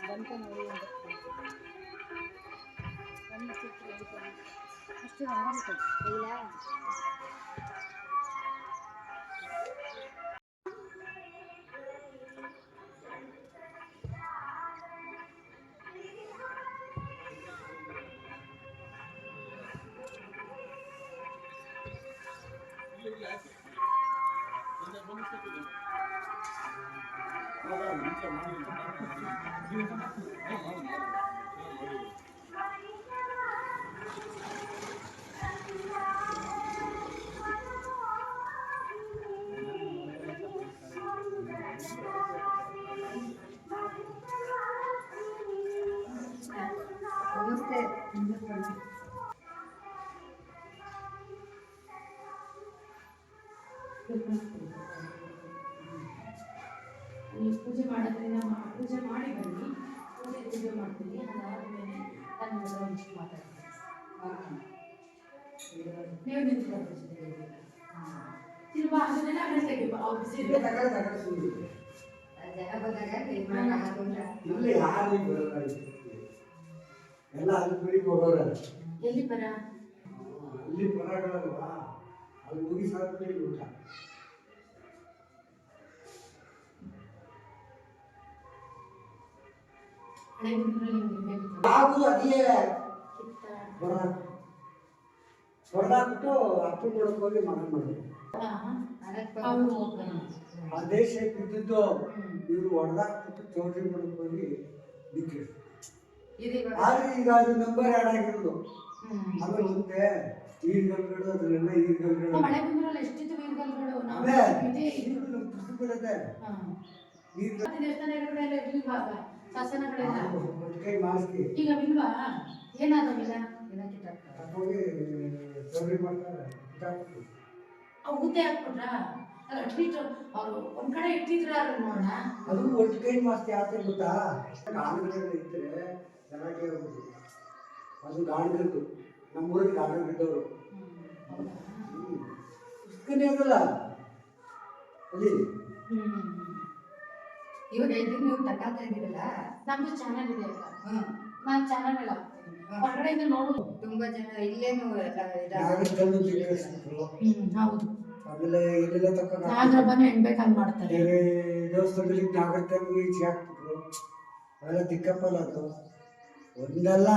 ಬಂತ ನೋಡಿ ಅಷ್ಟು ಇಲ್ಲ ನಮಸ್ತೆ. ನೀವು ಪೂಜೆ ಮಾಡೋದ್ರಿಂದ ಪೂಜೆ ಮಾಡಿ ಬನ್ನಿ. ಪೂಜೆ ಮಾಡ್ತೀನಿ. ಅದಾದಮೇಲೆ ನಾನು ಒಂದಿಷ್ಟು ಮಾತಾಡ್ತೀನಿ. ನೀವು ನಿಂತ್ಕೊಂಡು ಸಿನಿಮಾ ಅದನ್ನೆಲ್ಲ ಗಂಟೆಗೆ ಎಲ್ಲ ಅಲ್ಲಿ ಬಿಡಿ ಹೋಗೋರ ಎಲ್ಲಿ ಬರ ಇಲ್ಲಿ ಬರಗಳಲ್ವಾ ಅಲ್ಲಿ ಹೋಗಿ ಸಾಧ್ಯ ಊಟ ಯಾವುದು ಅದೇ ಹೊರದಾಕ್ಬಿಟ್ಟು ಅಪ್ಪ ಕೊಡಕ್ಕೆ ಹೋಗಿ ಮಗನ ಮಾಡಿದ್ರು. ಅದೇ ಶೇಪ್ ಇದ್ದಿದ್ದು ಇವರು ಹೊಡೆದಾಕ್ಬಿಟ್ಟು ಚೌಟ್ರಿ ಮಾಡಕ್ಕೆ ಹೋಗಿ ಬಿಕ್ಕಿ ಆದ್ರೆ ಈಗ ಅದು ನಂಬರ್ ಆ್ಯಡ್ ಆಗಿರೋದು. ಆಮೇಲೆ ಮುಂದೆ ಈರ್ಗಲ್ಗಳು ಅದನ್ನೆಲ್ಲ ಈರ್ಗಲ್ಗಳು ಈಗ ಇಲ್ವಾ ಏನಾದವಿಲ್ಲ ಚೌಟ್ರಿ ಮಾಡ್ತಾರೆ ಊತೆ ಹಾಕ್ಬಿಟ್ರ ಅಟ್ಲೀಸ್ಟ್ ಅವರು ಒಂದ್ ಕಡೆ ಇಟ್ಟಿದ್ರ ನೋಡ. ಅದು ಒಟ್ಟು ಕೈ ಮಾಸ್ತಿ ಆತ ಗೊತ್ತಾ ಗಾಣಗಳೆಲ್ಲ ಇರ್ತಾರೆ ಚೆನ್ನಾಗಿ ಹೋಗ್ಬೋದು. ಅದು ಗಾಣಗದ್ದು ನಮ್ಮೂರಿಗೆ ಗಾಣಗದ್ದವರು ಪುಸ್ತಕನೇ ಅದಲ್ಲ ಅಲ್ಲಿ. ಇವಾಗ ಇದನ್ನ ನೀವು ತಗೊಳ್ತಾ ಇದ್ದೀರಲ್ಲ, ನಮ್ದು ಚಾನಲ್ ಇದೆ. ನಾನು ಚಾನಲ್ ಎಲ್ಲ ಹೊರಗಡೆಯಿಂದ ನೋಡುದು ತುಂಬಾ ಜನ ಇಲ್ಲೇನು ಹೌದು. ಆಮೇಲೆ ಇಲ್ಲೆಲ್ಲ ತಕ್ಕ ನಾಗರಬ್ಬನ ಹೆಣ್ಬೇಕಾಗಿ ಮಾಡ್ತಾರೆ. ದೇವಸ್ಥಾನದಲ್ಲಿ ನಾಗರತನ ಈಚೆ ಹಾಕ್ಬಿಟ್ರು. ಅವೆಲ್ಲ ದಿಕ್ಕಪ್ಪಲ್ಲ ಅದು ಒಂದಲ್ಲ.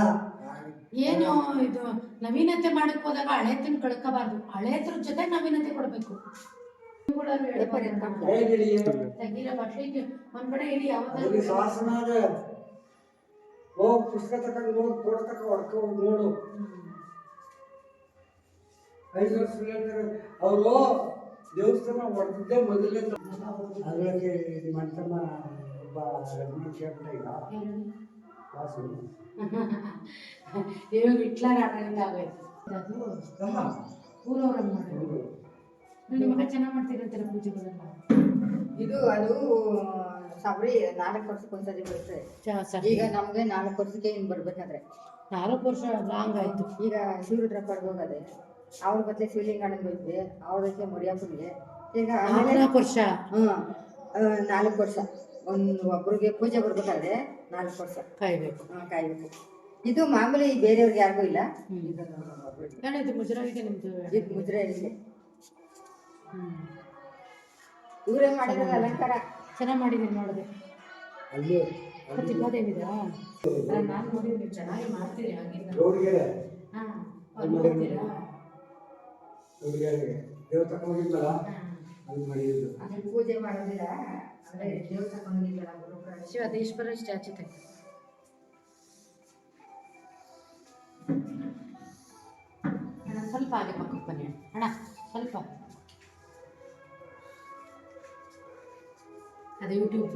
ಏನು ಇದು ನವೀನತೆ ಮಾಡಕ್ ಹೋದಾಗ ಹಳೇತನ ಕಳ್ಕೋಬಾರ್ದು. ಹಳೇತರ ಜೊತೆ ನವೀನತೆ ಕೊಡ್ಬೇಕು. ತೆಗೀರ ಬಟ್ಲಿಗೆ ಒಂದ್ ಕಡೆ ಇಡಿ ಯಾವ್ದಾದ್ರು ಶಾಸನ ಅದ ಹೋಗ್ ಪುಸ್ತಕ ತಕೊಂಡು ನೋಡ್ ಫೋಟೋ ತಕ ಹೊಡ್ಕೊ ನೋಡು. 5 ವರ್ಷ ಹೇಳ್ತಾರೆ ಅವರು ದೇವಸ್ಥಾನ ಹೊಡೆದಿದ್ದೆ ಮೊದಲೇ. ಅದಕ್ಕೆ ಮಂಟಮ್ಮ ಒಬ್ಬ ಕೇಳ್ಬಿಟ್ಟ ಈಗ ವಾಸು ಇವಾಗ ಹಿಟ್ಲರ್ ಆಟದಿಂದ ಆಗೋಯ್ತು. ಅದು ಊರವ್ರನ್ನ ಮಾಡೋದು. ನಿಮಗೆ ಚೆನ್ನಾಗಿ ಮಾಡ್ತೀರಂತಾರೆ ಪೂಜೆಗಳೆಲ್ಲ. ಇದು ಅದು ಸಬರಿ 4 ವರ್ಷಕ್ಕೆ ಒಂದ್ಸರಿ ಬರುತ್ತೆ. ಈಗ ನಮ್ಗೆ 4 ವರ್ಷಕ್ಕೆ ಹಿಂಗ್ ಬರ್ಬೇಕಾದ್ರೆ 4 ವರ್ಷ ಲಾಂಗ್ ಆಯ್ತು. ಈಗ ಶಿವರುದ್ರಪ್ಪಡ್ಗೆ ಹೋಗದೆ ಅವ್ರ ಬದಲೇ ಶಿವಲಿಂಗಣ್ಣಗೆ ಹೋಯ್ತದೆ, ಅವ್ರದಕ್ಕೆ ಮರಿಯಪ್ಪನಿಗೆ. ಈಗ 4 ವರ್ಷ 4 ವರ್ಷ ಒಬ್ರಿಗೆ ಪೂಜೆ ಬರ್ಬೇಕಾದ್ರೆ 4 ವರ್ಷ ಕಾಯ್ಬೇಕು. ಕಾಯ್ಬೇಕು. ಇದು ಮಾಮೂಲಿ ಬೇರೆಯವ್ರಿಗೆ ಯಾರಿಗೂ ಇಲ್ಲ. ಇದು ಮುಜರಾಯಿಗೆ ನಿಮ್ದು ಇದು ಮುಜರಾಯಿಗೆ ಇವರೇ ಮಾಡಿರೋದು ಅಲಂಕಾರ ಚೆನ್ನಾಗಿ ಮಾಡಿದೀನಿ ನೋಡಿದೆ. ಅಲ್ಲಿ ತಿಪ್ಪಾದೇವಿದ ನಾನು ನೋಡಿದ್ರೆ ನೀವು ಚೆನ್ನಾಗಿ ಮಾಡ್ತೀರಿ. ಹಾಗಿಂದ ಹಾಂ ನೋಡ್ತೀರಾ ದೇವ್ರ ತಗೊಂಡಿದ್ಲಲ್ಲ ಅದು ಮಾಡಿದ್ದು. ಅಲ್ಲಿ ಪೂಜೆ ಮಾಡೋದಿಲ್ಲ ಅಂದ್ರೆ ದೇವ್ರ ತಗೊಂಡಿದ್ಲಲ್ಲ ಶಿವದೇಶ್ವರ ಸ್ಟ್ಯಾಚು ತೆಗೆ. ಅಣ್ಣ ಸ್ವಲ್ಪ ಹಾಗೆ ಪಕ್ಕಕ್ಕೆ ಬನ್ನಿ ಅಣ್ಣ, ಸ್ವಲ್ಪ. ಅದು ಯೂಟ್ಯೂಬ್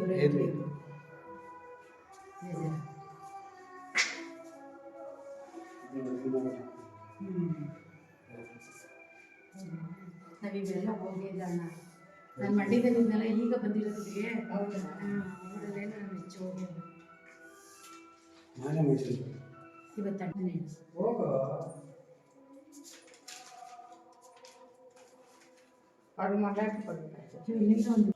ನಾವೀಗೆಲ್ಲ ಹೋಗಿಲ್ಲ ಅಣ್ಣ. ನಾನು ಮಂಡ್ಯದಲ್ಲಿದ್ದೆಲ್ಲ ಈಗ ಬಂದಿರೋದಿಗೆ. ಊರಲ್ಲೇನು ನಾನು ಹೆಚ್ಚು ಹೋಗಿಲ್ಲ. ಇವತ್ತು ಅವ್ರಿಗೆ ಮಾತಾಡ್ಸಿ ಕೊಡ್ಬೇಕಾಗ್ತದೆ. ಇಲ್ಲಿಂದ ಒಂದು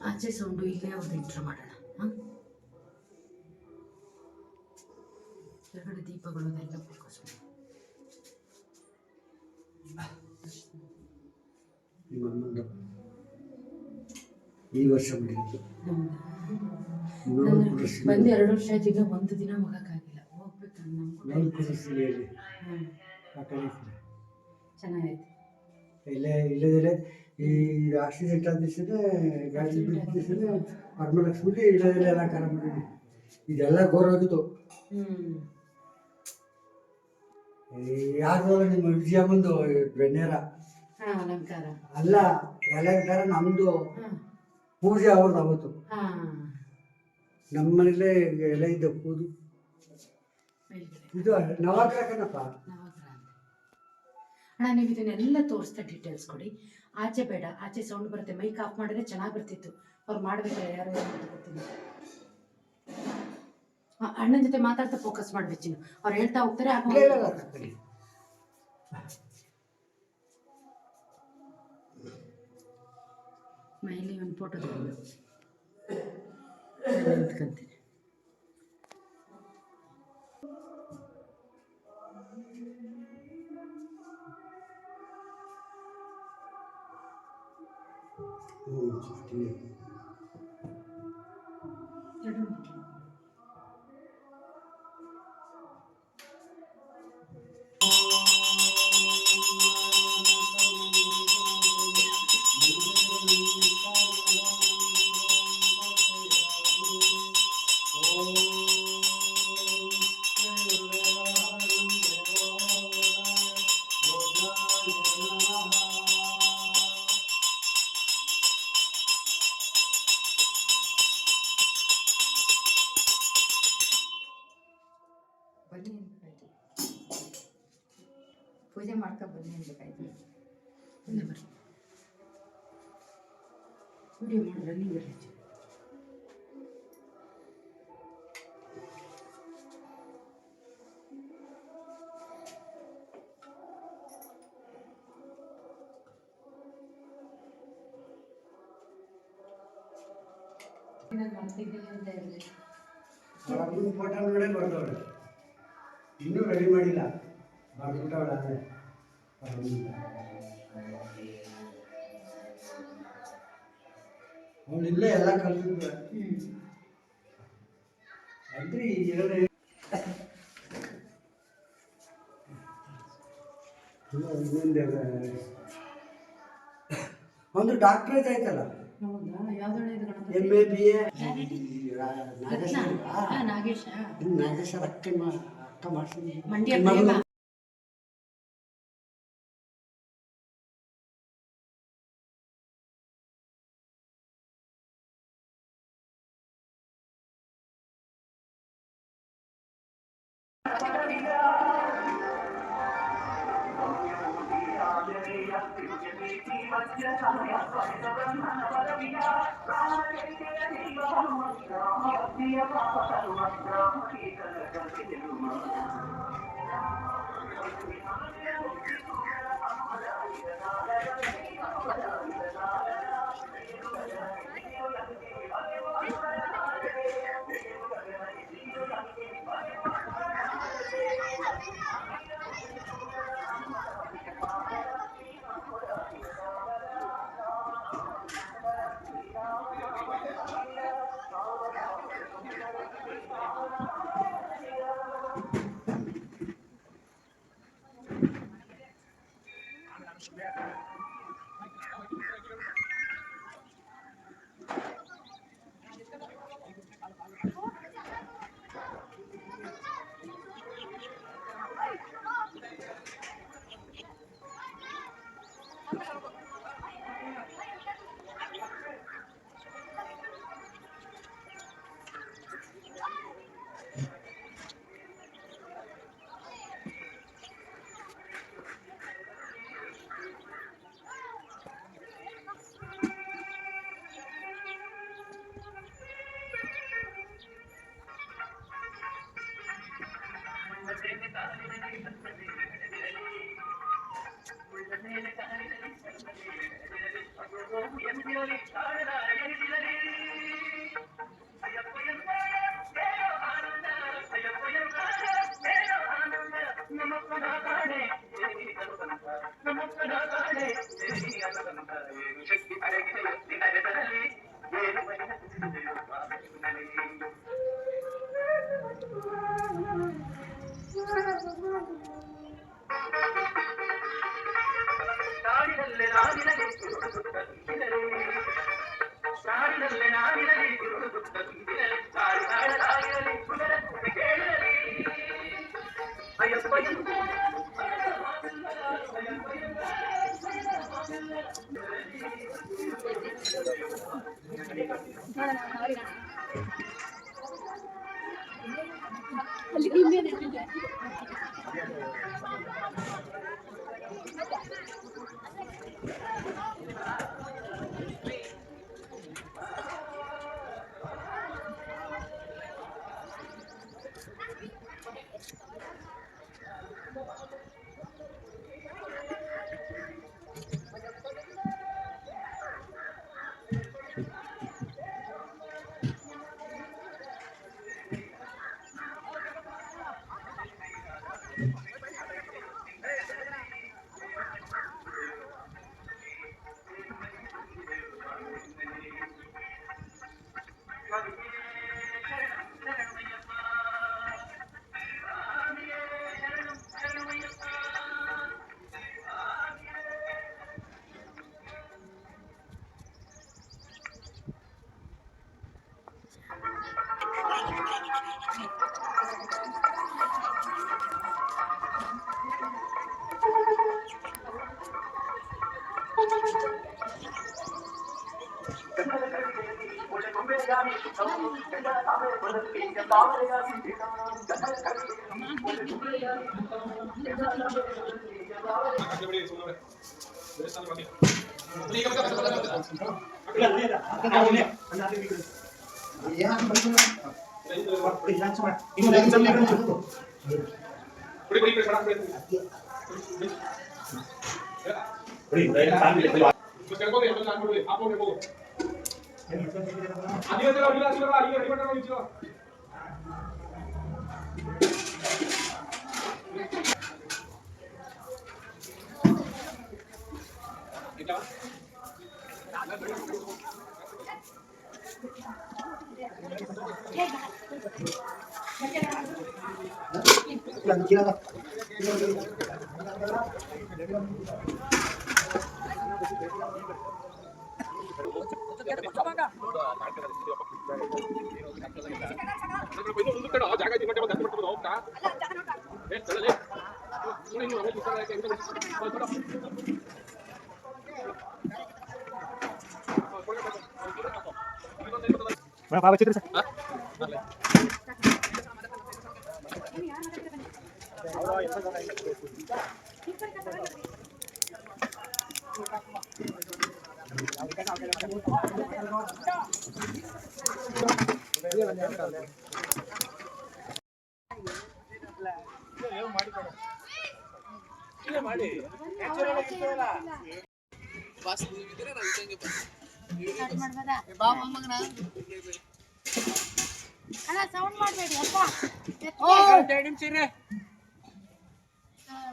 ಆಚೆ ಸೌಂಡು ಇಲ್ಲೇ ಒಂದು ಇಂಟ್ರ್ ಮಾಡೋಣ. ಹಾಂ, ಕೆಳಗಡೆ ದೀಪಗಳು ಅದೆಲ್ಲ ಫೋಕಸ್ ಮಾಡಿ. ನಿಮ್ಮ ಅಮ್ಮಂದು ಈ ವರ್ಷ ಬಿಟ್ಟಿದ್ದು ಬಂದು 2 ವರ್ಷ ಆಯ್ತು, ಈಗ ಒಂದು ದಿನ ಮಗಕ್ಕಾಗಿಲ್ಲ. ಹೋಗ್ಬೇಕು ನೋಡ್ಕೊಡಿಸ್ತೀನಿ. ಆ ಕಡೆ ಚೆನ್ನಾಗೈತೆ. ಇಲ್ಲದಿದ್ರೆ ಈ ಆಕ್ಸಿಡೆಂಟ್ ಆದ ದಿವಸನೇ ಗಾಡಿ ಬಿದ್ದ ದಿವಸನೇ ವರಮಹಾಲಕ್ಷ್ಮಿಲಿ ಇಲ್ಲದಿಲ್ಲ ಎಲ್ಲ ಖರಾಬ್ ಮಾಡಿದ್ವಿ. ಇದೆಲ್ಲ ಗೋರೋಗಿತ್ತು. ಯಾರು ನಿಮ್ಮ ವಿಜಯಮ್ಮಂದು ಬೆಣ್ಣೆರ ಹಾಂ, ಅಲಂಕಾರ ಅಲ್ಲ, ಅಲಂಕಾರ ನಮ್ಮದು ಪೂಜೆ ಅವ್ರದ್ದು ಅವತ್ತು. ಹಾಂ, ನಮ್ಮ ಮನೇಲೇ ಎಲ್ಲ ಇದ್ದ ಪೂಜೆ. ಮೇಲ್ಗಡೆ ಇದು ನವಗ್ರಹ ಕಣಪ್ಪ. ನವಗ್ರಹ ಅಂತ. ಅಣ್ಣ, ನೀವು ಇದನ್ನೆಲ್ಲ ತೋರಿಸ್ತಾ ಡೀಟೇಲ್ಸ್ ಕೊಡಿ. ಆಚೆ ಬೇಡ, ಆಚೆ ಸೌಂಡ್ ಬರುತ್ತೆ. ಮೈಕ್ ಆಫ್ ಮಾಡಿದ್ರೆ ಚೆನ್ನಾಗಿ ಬರ್ತಿತ್ತು. ಅವ್ರು ಮಾಡಬೇಕಲ್ಲ, ಯಾರು ಅಂತ ಗೊತ್ತಿಲ್ಲ. ಅಣ್ಣನ ಜೊತೆ ಮಾತಾಡ್ತಾ ಫೋಕಸ್ ಮಾಡ್ಬೇಕು ಚಿನ್ನು. ಅವ್ರು ಹೇಳ್ತಾ ಹೋಗ್ತಾರೆ. ಮೈಲಿ ಒಂದು ಫೋಟೋ ತಗೊಳ್ಬೇಕು. ನಿಂತ್ಕೊಂತೀನಿ. ಬನ್ನಿ ಅನ್ಬೇಕಾಯ್ತು, ಪೂಜೆ ಮಾಡ್ಕೊ ಬನ್ನಿ ಅನ್ಬೇಕಾಯ್ತು. ಇಲ್ಲ ಬರ್ರಿ, ವಿಡಿಯೋ ಮಾಡಿದ್ರೆ ನೀವು ಬರ್ರಿ. ಫೋಟೋ ನೋಡೇ ಬರ್ದವಳೆ, ಇನ್ನೂ ರೆಡಿ ಮಾಡಿಲ್ಲ. ಬರ್ಬಿಟ್ಟವಳ ಅವಳಿಲ್ಲೇ ಎಲ್ಲ ಕಲ್ತಿದ್ವಿ ಅಂದ್ರೆ ಈ ಒಂದು ಡಾಕ್ಟ್ರೇಟ್ ಆಯ್ತಲ್ಲ, MA BA ನಾಗೇಶ್ವರ ಅಕ್ಕ ಮಾಡ್ತೀನಿ. ಮಂಡ್ಯ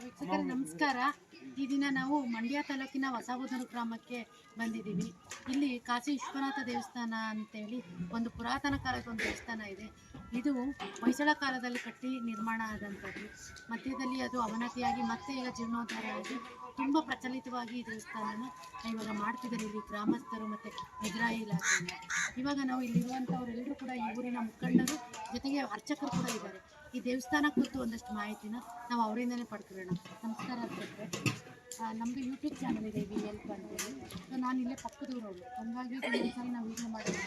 ವೀಕ್ಷಕರೇ ನಮಸ್ಕಾರ. ಈ ದಿನ ನಾವು ಮಂಡ್ಯ ತಾಲೂಕಿನ ಹೊಸಬೂದೂರು ಗ್ರಾಮಕ್ಕೆ ಬಂದಿದ್ದೀವಿ. ಇಲ್ಲಿ ಕಾಶಿ ವಿಶ್ವನಾಥ ದೇವಸ್ಥಾನ ಅಂತೇಳಿ ಒಂದು ಪುರಾತನ ಕಾಲದ ಒಂದು ದೇವಸ್ಥಾನ ಇದೆ. ಇದು ಹೊಯ್ಸಳ ಕಾಲದಲ್ಲಿ ಕಟ್ಟಿ ನಿರ್ಮಾಣ ಆದಂಥದ್ದು. ಮಧ್ಯದಲ್ಲಿ ಅದು ಅವನತಿಯಾಗಿ ಮತ್ತೆ ಈಗ ಜೀರ್ಣೋದ್ಧಾರ ಆಗಿ ತುಂಬ ಪ್ರಚಲಿತವಾಗಿ ಈ ದೇವಸ್ಥಾನನ ಇವಾಗ ಮಾಡ್ತಿದ್ದಾರೆ ಇಲ್ಲಿ ಗ್ರಾಮಸ್ಥರು ಮತ್ತು ಮುಜರಾಯಿ ಇಲಾಖೆಯಿಂದ. ಇವಾಗ ನಾವು ಇಲ್ಲಿರುವಂಥವರೆಲ್ಲರೂ ಕೂಡ ಈ ಊರಿನ ಮುಖಂಡರು ಜೊತೆಗೆ ಅರ್ಚಕರು ಕೂಡ ಇದ್ದಾರೆ. ಈ ದೇವಸ್ಥಾನ ಕುರಿತು ಒಂದಷ್ಟು ಮಾಹಿತಿನ ನಾವು ಅವರಿಂದಲೇ ಪಡ್ಕೊಳ್ಳೋಣ. ನಮಸ್ಕಾರ ಅರ್ಚಕರೇ. ನಮ್ಮದು ಯೂಟ್ಯೂಬ್ ಚಾನಲ್ ಇದೆ VLP ಅಂತೇಳಿ. ಸೊ ನಾನು ಇಲ್ಲೇ ಪಕ್ಕದೂರವರು, ಹಂಗಾಗಿ ಒಂದ್ಸರಿ ನಾವು ವೀಡಿಯೋ ಮಾಡೋದು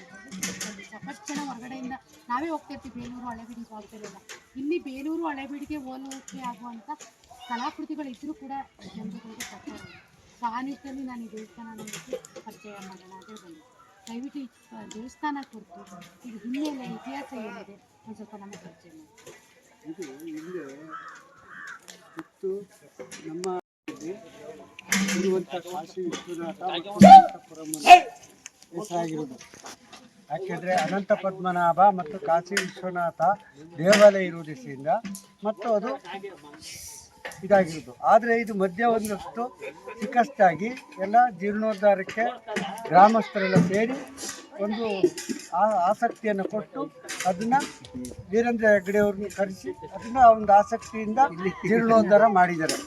ಸಾಕಷ್ಟು ಜನ ಹೊರಗಡೆಯಿಂದ ನಾವೇ ಹೋಗ್ತಿರ್ತೀವಿ ಬೇಲೂರು ಹಳೆಬೀಡು ಭಾಗದಲ್ಲೆಲ್ಲ. ಇಲ್ಲಿ ಬೇಲೂರು ಹಳೆಬೀಡಿಗೆ ಹೋಲಿಕೆ ಆಗುವಂಥ ಕಲಾಕೃತಿಗಳು ಇದ್ದರೂ ಕೂಡ ಜನರುಗಳಿಗೆ ಬರ್ತಾರೆ. ಸೊ ಆ ನಿಟ್ಟಿನಲ್ಲಿ ನಾನು ಈ ದೇವಸ್ಥಾನ ನೋಡೋಕ್ಕೆ ಪರಿಚಯ ಮಾಡೋಣ ಅಂತ ಬಂದೆ. ದಯವಿಟ್ಟು ಈ ದೇವಸ್ಥಾನ ಕುರಿತು ಇದು ಹಿನ್ನೆಲೆ ಇತಿಹಾಸ ಏನಿದೆ ಒಂದು ಸ್ವಲ್ಪ ನಮಗೆ ಪರಿಚಯ ಮಾಡಿ. ಇದು ಹಿಂದೆ ಇತ್ತು ನಮ್ಮ ಶ್ರೀಮಂತ ಕಾಶಿ ವಿಶ್ವನಾಥ ಮತ್ತು ಅನಂತಪುರಂ ಹೆಸರಾಗಿರುವುದು. ಯಾಕೆಂದರೆ ಅನಂತ ಪದ್ಮನಾಭ ಮತ್ತು ಕಾಶಿ ವಿಶ್ವನಾಥ ದೇವಾಲಯ ಇರುವುದರಿಂದ ಮತ್ತು ಅದು ಇದಾಗಿರೋದು. ಆದರೆ ಇದು ಮಧ್ಯ ಒಂದಷ್ಟು ಚಿಕಸ್ತಾಗಿ ಎಲ್ಲ ಜೀರ್ಣೋದ್ಧಾರಕ್ಕೆ ಗ್ರಾಮಸ್ಥರೆಲ್ಲ ಸೇರಿ ಒಂದು ಆಸಕ್ತಿಯನ್ನು ಕೊಟ್ಟು ಅದನ್ನು ವೀರೇಂದ್ರ ಹೆಗ್ಗಡೆ ಅವ್ರನ್ನ ಕರೆಸಿ ಅದನ್ನು ಒಂದು ಆಸಕ್ತಿಯಿಂದ ಜೀರ್ಣೋದ್ಧಾರ ಮಾಡಿದ್ದಾರೆ.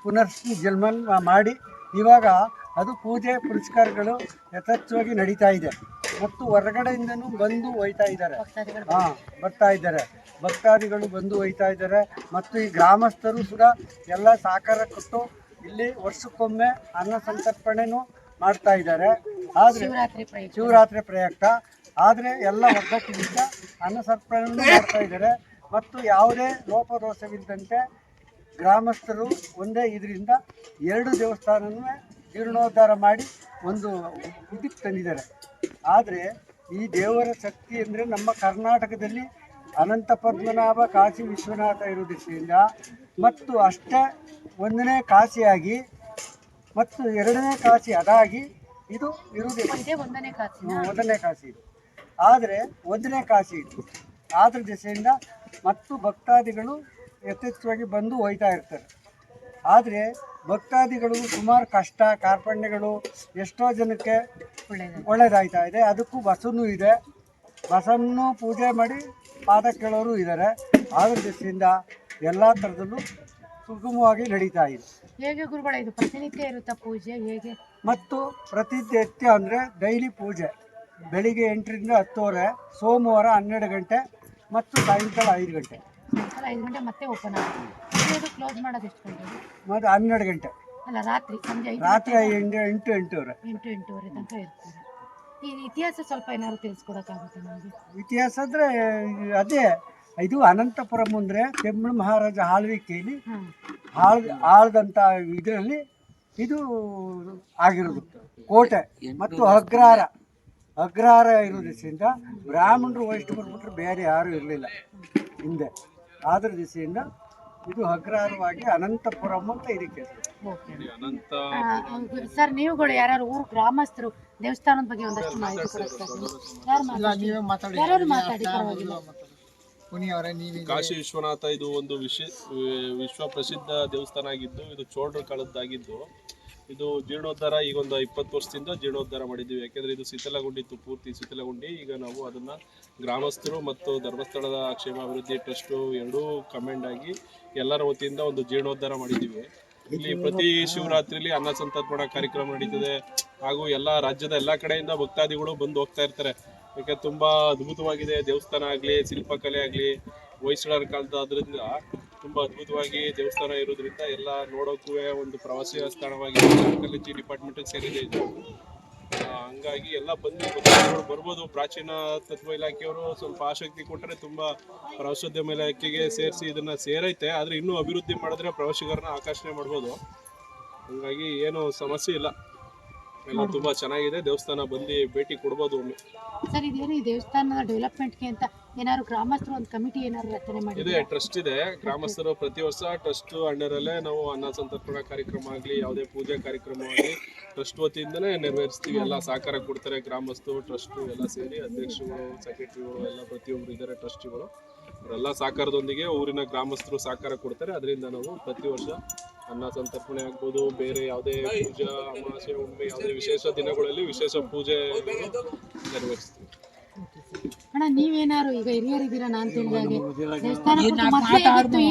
ಪುನರ್ಜನ್ಮನ್ ಮಾಡಿ ಇವಾಗ ಅದು ಪೂಜೆ ಪುರಸ್ಕಾರಗಳು ಯಥೇಚ್ಛವಾಗಿ ನಡೀತಾ ಇದೆ ಮತ್ತು ಹೊರಗಡೆಯಿಂದನೂ ಬಂದು ಒಯ್ತಾ ಇದ್ದಾರೆ. ಬರ್ತಾ ಇದ್ದಾರೆ, ಭಕ್ತಾದಿಗಳು ಬಂದು ಒಯ್ತಾ ಇದ್ದಾರೆ ಮತ್ತು ಈ ಗ್ರಾಮಸ್ಥರು ಕೂಡ ಎಲ್ಲ ಸಹಕಾರ ಕೊಟ್ಟು ಇಲ್ಲಿ ವರ್ಷಕ್ಕೊಮ್ಮೆ ಅನ್ನ ಸಂತರ್ಪಣೆನೂ ಮಾಡ್ತಾ ಇದ್ದಾರೆ. ಆದರೆ ಶಿವರಾತ್ರಿ ಪ್ರಯುಕ್ತ ಆದರೆ ಎಲ್ಲ ಒಗ್ಗಟ್ಟಿನಿಂದ ಅನ್ನ ಸಂತರ್ಪಣೆಯನ್ನು ಮಾಡ್ತಾ ಇದ್ದಾರೆ ಮತ್ತು ಯಾವುದೇ ಲೋಪದೋಷವಿಲ್ಲದಂತೆ ಗ್ರಾಮಸ್ಥರು ಒಂದೇ ಇದರಿಂದ 2 ದೇವಸ್ಥಾನವೂ ಜೀರ್ಣೋದ್ಧಾರ ಮಾಡಿ ಒಂದು ಇದಕ್ಕೆ ತಂದಿದ್ದಾರೆ. ಆದರೆ ಈ ದೇವರ ಶಕ್ತಿ ಅಂದರೆ ನಮ್ಮ ಕರ್ನಾಟಕದಲ್ಲಿ ಅನಂತ ಪದ್ಮನಾಭ ಕಾಶಿ ವಿಶ್ವನಾಥ ಇರುವುದರಿಂದ ಮತ್ತು ಅಷ್ಟೇ 1ನೇ ಕಾಶಿಯಾಗಿ ಮತ್ತು 2ನೇ ಕಾಶಿ ಅದಾಗಿ ಇದು ಇರುವುದಿಲ್ಲ. 1ನೇ ಕಾಶಿ ಇದು. ಆದರೆ 1ನೇ ಕಾಶಿ ಇದು ಆದ್ರ ದಿಸೆಯಿಂದ ಮತ್ತು ಭಕ್ತಾದಿಗಳು ಯಥೇಚ್ಛವಾಗಿ ಬಂದು ಒಯ್ತಾ ಇರ್ತಾರೆ. ಆದರೆ ಭಕ್ತಾದಿಗಳು ಸುಮಾರು ಕಷ್ಟ ಕಾರ್ಪಣ್ಯಗಳು ಎಷ್ಟೋ ಜನಕ್ಕೆ ಒಳ್ಳೆಯದಾಗ್ತಾ ಇದೆ. ಅದಕ್ಕೂ ಬಸವೂ ಇದೆ, ಬಸವನ್ನೂ ಪೂಜೆ ಮಾಡಿ ಪಾದ ಕೇಳೋರು ಇದ್ದಾರೆ. ಆದ್ರ ದಿಸೆಯಿಂದ ಎಲ್ಲ ಥರದಲ್ಲೂ ಸುಗಮವಾಗಿ ನಡೀತಾ ಇದೆ. ಹೇಗೆ ಗುರುಗಳ ಇದು ಪ್ರತಿನಿತ್ಯ ಇರುತ್ತಾ ಪೂಜೆ ಹೇಗೆ? ಮತ್ತು ಪ್ರತಿನಿತ್ಯ ಅಂದರೆ ಡೈಲಿ ಪೂಜೆ ಬೆಳಿಗ್ಗೆ 8ರಿಂದ 10 ಸೋಮವಾರ 12 ಗಂಟೆ ಮತ್ತು ಸಾಯಂಕಾಲ 5 ಗಂಟೆ. ಸಾಯಂಕಾಲ 5 ಗಂಟೆ ಮತ್ತೆ ಓಪನ್ ಆಗುತ್ತೆ. ಕ್ಲೋಸ್ ಮಾಡೋದು ಎಷ್ಟು ಗಂಟೆ? ಮತ್ತು 12 ಗಂಟೆ. ಅಲ್ಲ ರಾತ್ರಿ ಸಂಜೆ ರಾತ್ರಿ 8-8:30 ತನಕ ಇರ್ತಾರೆ. ಈ ಇತಿಹಾಸ ಸ್ವಲ್ಪ ಏನಾದ್ರು ತಿಳಿಸ್ಕೊಡೋಕ್ಕಾಗುತ್ತೆ ನಮಗೆ? ಇತಿಹಾಸ ಅಂದರೆ ಅದೇ ಇದು ಅನಂತಪುರಂ ಅಂದರೆ ಕೆಮ್ಮಣ್ಣು ಮಹಾರಾಜ ಆಳ್ವಿಕೆಯಲ್ಲಿ ಆಳ್ದಂಥ ಇದರಲ್ಲಿ ಇದು ಆಗಿರೋದು ಕೋಟೆ ಮತ್ತು ಅಗ್ರಹಾರ ಇರೋದ್ರಿಂದ ಬ್ರಾಹ್ಮಣರು ವೈಷ್ಣವರು ಬಿಟ್ಟರೆ ಬೇರೆ ಯಾರೂ ಇರಲಿಲ್ಲ ಹಿಂದೆ. ಆದ್ರ ದಿಸೆಯಿಂದ ಇದು ಅಗ್ರಹಾರವಾಗಿ ಅನಂತಪುರಂ ಅಂತ ಇದಕ್ಕೆ. ಸರ್ ನೀವುಗಳು ಯಾರು ಊರು ಗ್ರಾಮಸ್ಥರು ದೇವಸ್ಥಾನದ ಬಗ್ಗೆ ಒಂದಷ್ಟು ಮಾಹಿತಿ ಕಾಶಿ ವಿಶ್ವನಾಥ ಇದು ಒಂದು ವಿಶ್ವ ಪ್ರಸಿದ್ಧ ದೇವಸ್ಥಾನ ಆಗಿದ್ದು ಇದು ಚೋಳರ ಕಾಲದ್ದಾಗಿದ್ದು ಇದು ಜೀರ್ಣೋದ್ಧಾರ ಈಗ ಒಂದು 20 ವರ್ಷದಿಂದ ಜೀರ್ಣೋದ್ಧಾರ ಮಾಡಿದ್ದೀವಿ. ಯಾಕೆಂದರೆ ಇದು ಶಿಥಿಲಗೊಂಡಿತ್ತು, ಪೂರ್ತಿ ಶಿಥಿಲಗೊಂಡು ಈಗ ನಾವು ಅದನ್ನು ಗ್ರಾಮಸ್ಥರು ಮತ್ತು ಧರ್ಮಸ್ಥಳದ ಕ್ಷೇಮಾಭಿವೃದ್ಧಿ ಟ್ರಸ್ಟು ಎರಡೂ ಕಮೆಂಡ್ ಆಗಿ ಎಲ್ಲರ ವತಿಯಿಂದ ಒಂದು ಜೀರ್ಣೋದ್ಧಾರ ಮಾಡಿದ್ದೀವಿ. ಇಲ್ಲಿ ಪ್ರತಿ ಶಿವರಾತ್ರಿಲಿ ಅನ್ನ ಸಂತರ್ಪಣಾ ಕಾರ್ಯಕ್ರಮ ನಡೀತದೆ ಹಾಗೂ ಎಲ್ಲ ರಾಜ್ಯದ ಎಲ್ಲ ಕಡೆಯಿಂದ ಭಕ್ತಾದಿಗಳು ಬಂದು ಹೋಗ್ತಾ ಇರ್ತಾರೆ. ಯಾಕೆ ತುಂಬ ಅದ್ಭುತವಾಗಿದೆ ದೇವಸ್ಥಾನ ಆಗಲಿ ಶಿಲ್ಪಕಲೆ ಆಗಲಿ ಹೊಯ್ಸಳರ ಕಾಲದ ಅದರಿಂದ ತುಂಬ ಅದ್ಭುತವಾಗಿ ದೇವಸ್ಥಾನ ಇರೋದ್ರಿಂದ ಎಲ್ಲ ನೋಡೋಕ್ಕೂ ಒಂದು ಪ್ರವಾಸಿ ಸ್ಥಳವಾಗಿ ಆರ್ಕಿಯಾಲಜಿ ಡಿಪಾರ್ಟ್ಮೆಂಟಿಗೆ ಸೇರಿದೆ ಇದು. ಹಂಗಾಗಿ ಎಲ್ಲ ಬಂದು ಬರ್ಬೋದು. ಪ್ರಾಚೀನ ತತ್ವ ಇಲಾಖೆಯವರು ಸ್ವಲ್ಪ ಆಸಕ್ತಿ ಕೊಟ್ಟರೆ ತುಂಬ ಪ್ರವಾಸೋದ್ಯಮ ಇಲಾಖೆಗೆ ಸೇರಿಸಿ ಇದನ್ನು ಸೇರೈತೆ. ಆದರೆ ಇನ್ನೂ ಅಭಿವೃದ್ಧಿ ಮಾಡಿದ್ರೆ ಪ್ರವಾಸಿಗರನ್ನ ಆಕರ್ಷಣೆ ಮಾಡ್ಬೋದು. ಹಂಗಾಗಿ ಏನು ಸಮಸ್ಯೆ ಇಲ್ಲ, ಎಲ್ಲ ತುಂಬ ಚೆನ್ನಾಗಿದೆ. ದೇವಸ್ಥಾನ ಬಂದು ಭೇಟಿ ಕೊಡ್ಬೋದು ಒಮ್ಮೆ. ಸರ್ ಇದೇನು ಈ ದೇವಸ್ಥಾನದ ಡೆವಲಪ್ಮೆಂಟ್ಗೆ ಅಂತ ಏನಾದ್ರು ಗ್ರಾಮಸ್ಥರು ಒಂದು ಕಮಿಟಿ ಏನಾದ್ರು ರಚನೆ ಮಾಡಿ? ಇದೆ, ಟ್ರಸ್ಟ್ ಇದೆ. ಗ್ರಾಮಸ್ಥರು ಪ್ರತಿ ವರ್ಷ ಟ್ರಸ್ಟ್ ಅಂಡರಲ್ಲೇ ನಾವು ಅನ್ನ ಸಂತರ್ಪಣಾ ಕಾರ್ಯಕ್ರಮ ಆಗಲಿ ಯಾವುದೇ ಪೂಜೆ ಕಾರ್ಯಕ್ರಮ ಆಗಲಿ ಟ್ರಸ್ಟ್ ವತಿಯಿಂದನೇ ನೆರವೇರಿಸ್ತೀವಿ. ಎಲ್ಲ ಸಹಕಾರ ಕೊಡ್ತಾರೆ ಗ್ರಾಮಸ್ಥರು, ಟ್ರಸ್ಟು ಎಲ್ಲ ಸೇರಿ ಅಧ್ಯಕ್ಷರು, ಸೆಕ್ರೆಟರಿಗಳು ಎಲ್ಲ ಪ್ರತಿಯೊಬ್ಬರು ಇದ್ದಾರೆ ಟ್ರಸ್ಟಿಗಳು. ಅವರೆಲ್ಲ ಸಹಕಾರದೊಂದಿಗೆ ಊರಿನ ಗ್ರಾಮಸ್ಥರು ಸಹಕಾರ ಕೊಡ್ತಾರೆ. ಅದರಿಂದ ನಾವು ಪ್ರತಿ ವರ್ಷ ಅನ್ನ ಸಂತರ್ಪಣೆ ಆಗ್ಬೋದು, ಬೇರೆ ಯಾವುದೇ ಪೂಜಾ ಅಮಾವಾಸ್ಯೆ ಹುಣ್ಣಿಮೆ ಯಾವುದೇ ವಿಶೇಷ ದಿನಗಳಲ್ಲಿ ವಿಶೇಷ ಪೂಜೆ ನೆರವೇರಿಸ್ತೀವಿ. ಅಣ್ಣ ನೀವೇನಾರು ಈಗ ಹಿರಿಯರಿದ್ದೀರಾ, ನಾನು ತಿಳಿದಾಗೆ ದೇವಸ್ಥಾನ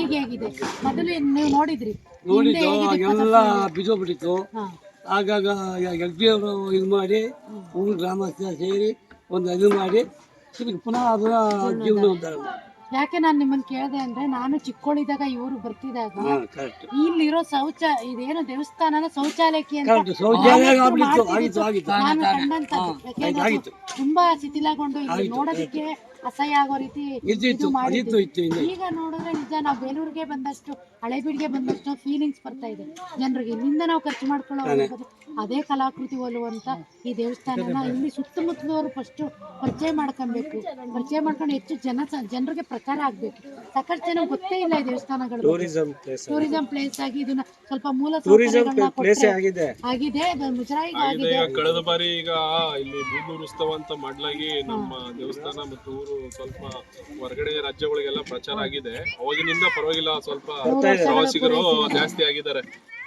ಈಗ ಹೇಗಿದೆ? ಮೊದಲು ನೀವು ನೋಡಿದ್ರಿ ಎಲ್ಲ ಬಿದ್ದೋಗ್ಬಿಟ್ಟಿತ್ತು. ಆಗಾಗ ಯಜ್ಞರು ಇದು ಮಾಡಿ ಊರು ಗ್ರಾಮಸ್ಥರ ಸೇರಿ ಒಂದು ಇದು ಮಾಡಿ ಪುನಃ ಅದರ ಜೀವನೋದ್ಧಾರ. ಯಾಕೆ ನಾನು ನಿಮ್ಮನ್ನ ಕೇಳಿದೆ ಅಂದ್ರೆ ನಾನು ಚಿಕ್ಕವಳಿದ್ದಾಗ ಇವರು ಬರ್ತಿದಾಗ ಇಲ್ಲಿರೋ ಇದೇನು ದೇವಸ್ಥಾನದ ಶೌಚಾಲಯಕ್ಕೆ ಅಂತ ನಾನು ಕಂಡಂತದ್ದು. ತುಂಬಾ ಶಿಥಿಲಗೊಂಡು ನೋಡೋದಕ್ಕೆ ಅಸಹ್ಯ ಆಗೋ ರೀತಿ ಇದು ಮಾಡಿದ್ದು. ಈಗ ನೋಡಿದ್ರೆ ನಿಜ ನಾವು ಬೇಲೂರಿಗೆ ಬಂದಷ್ಟು ಹಳೆಬೀಡಿಗೆ ಬಂದಷ್ಟು ಫೀಲಿಂಗ್ಸ್ ಬರ್ತಾ ಇದೆ ಜನರಿಗೆ. ಇಲ್ಲಿಂದ ನಾವು ಖರ್ಚು ಮಾಡ್ಕೊಳ್ಳೋ ಬದಲು ಅದೇ ಕಲಾಕೃತಿ ಹೋಲುವಂತ ಈ ದೇವಸ್ಥಾನನ ಇಲ್ಲಿ ಸುತ್ತಮುತ್ತಲವರು ಫಸ್ಟ್ ಪರಿಚಯ ಮಾಡ್ಕೊಬೇಕು. ಪರಿಚಯ ಮಾಡ್ಕೊಂಡು ಹೆಚ್ಚು ಜನರಿಗೆ ಪ್ರಚಾರ ಆಗ್ಬೇಕು. ಸಾಕಷ್ಟು ಜನ ಗೊತ್ತೇ ಇಲ್ಲ ಈ ದೇವಸ್ಥಾನಗಳು. ಟೂರಿಸಂ ಪ್ಲೇಸ್ ಆಗಿ ಇದನ್ನ ಸ್ವಲ್ಪ ಮೂಲ ಆಗಿದೆ, ಮುಜರಾಯಿಗೆ ಆಗಿದೆ. ಕಳೆದ ಬಾರಿ ಈಗ ಇಲ್ಲಿ ಬೂದೂರು ಉತ್ಸವ ಅಂತ ಮಾಡ್ಲಾಗಿ ನಮ್ಮ ದೇವಸ್ಥಾನ ಮತ್ತು ಊರು ಸ್ವಲ್ಪ ಹೊರಗಡೆ ರಾಜ್ಯಗಳಿಗೆಲ್ಲ ಪ್ರಚಾರ ಆಗಿದೆ. ಅವಾಗಿನಿಂದ ಪರವಾಗಿಲ್ಲ, ಸ್ವಲ್ಪ ಪ್ರವಾಸಿಗರು ಜಾಸ್ತಿ ಆಗಿದ್ದಾರೆ.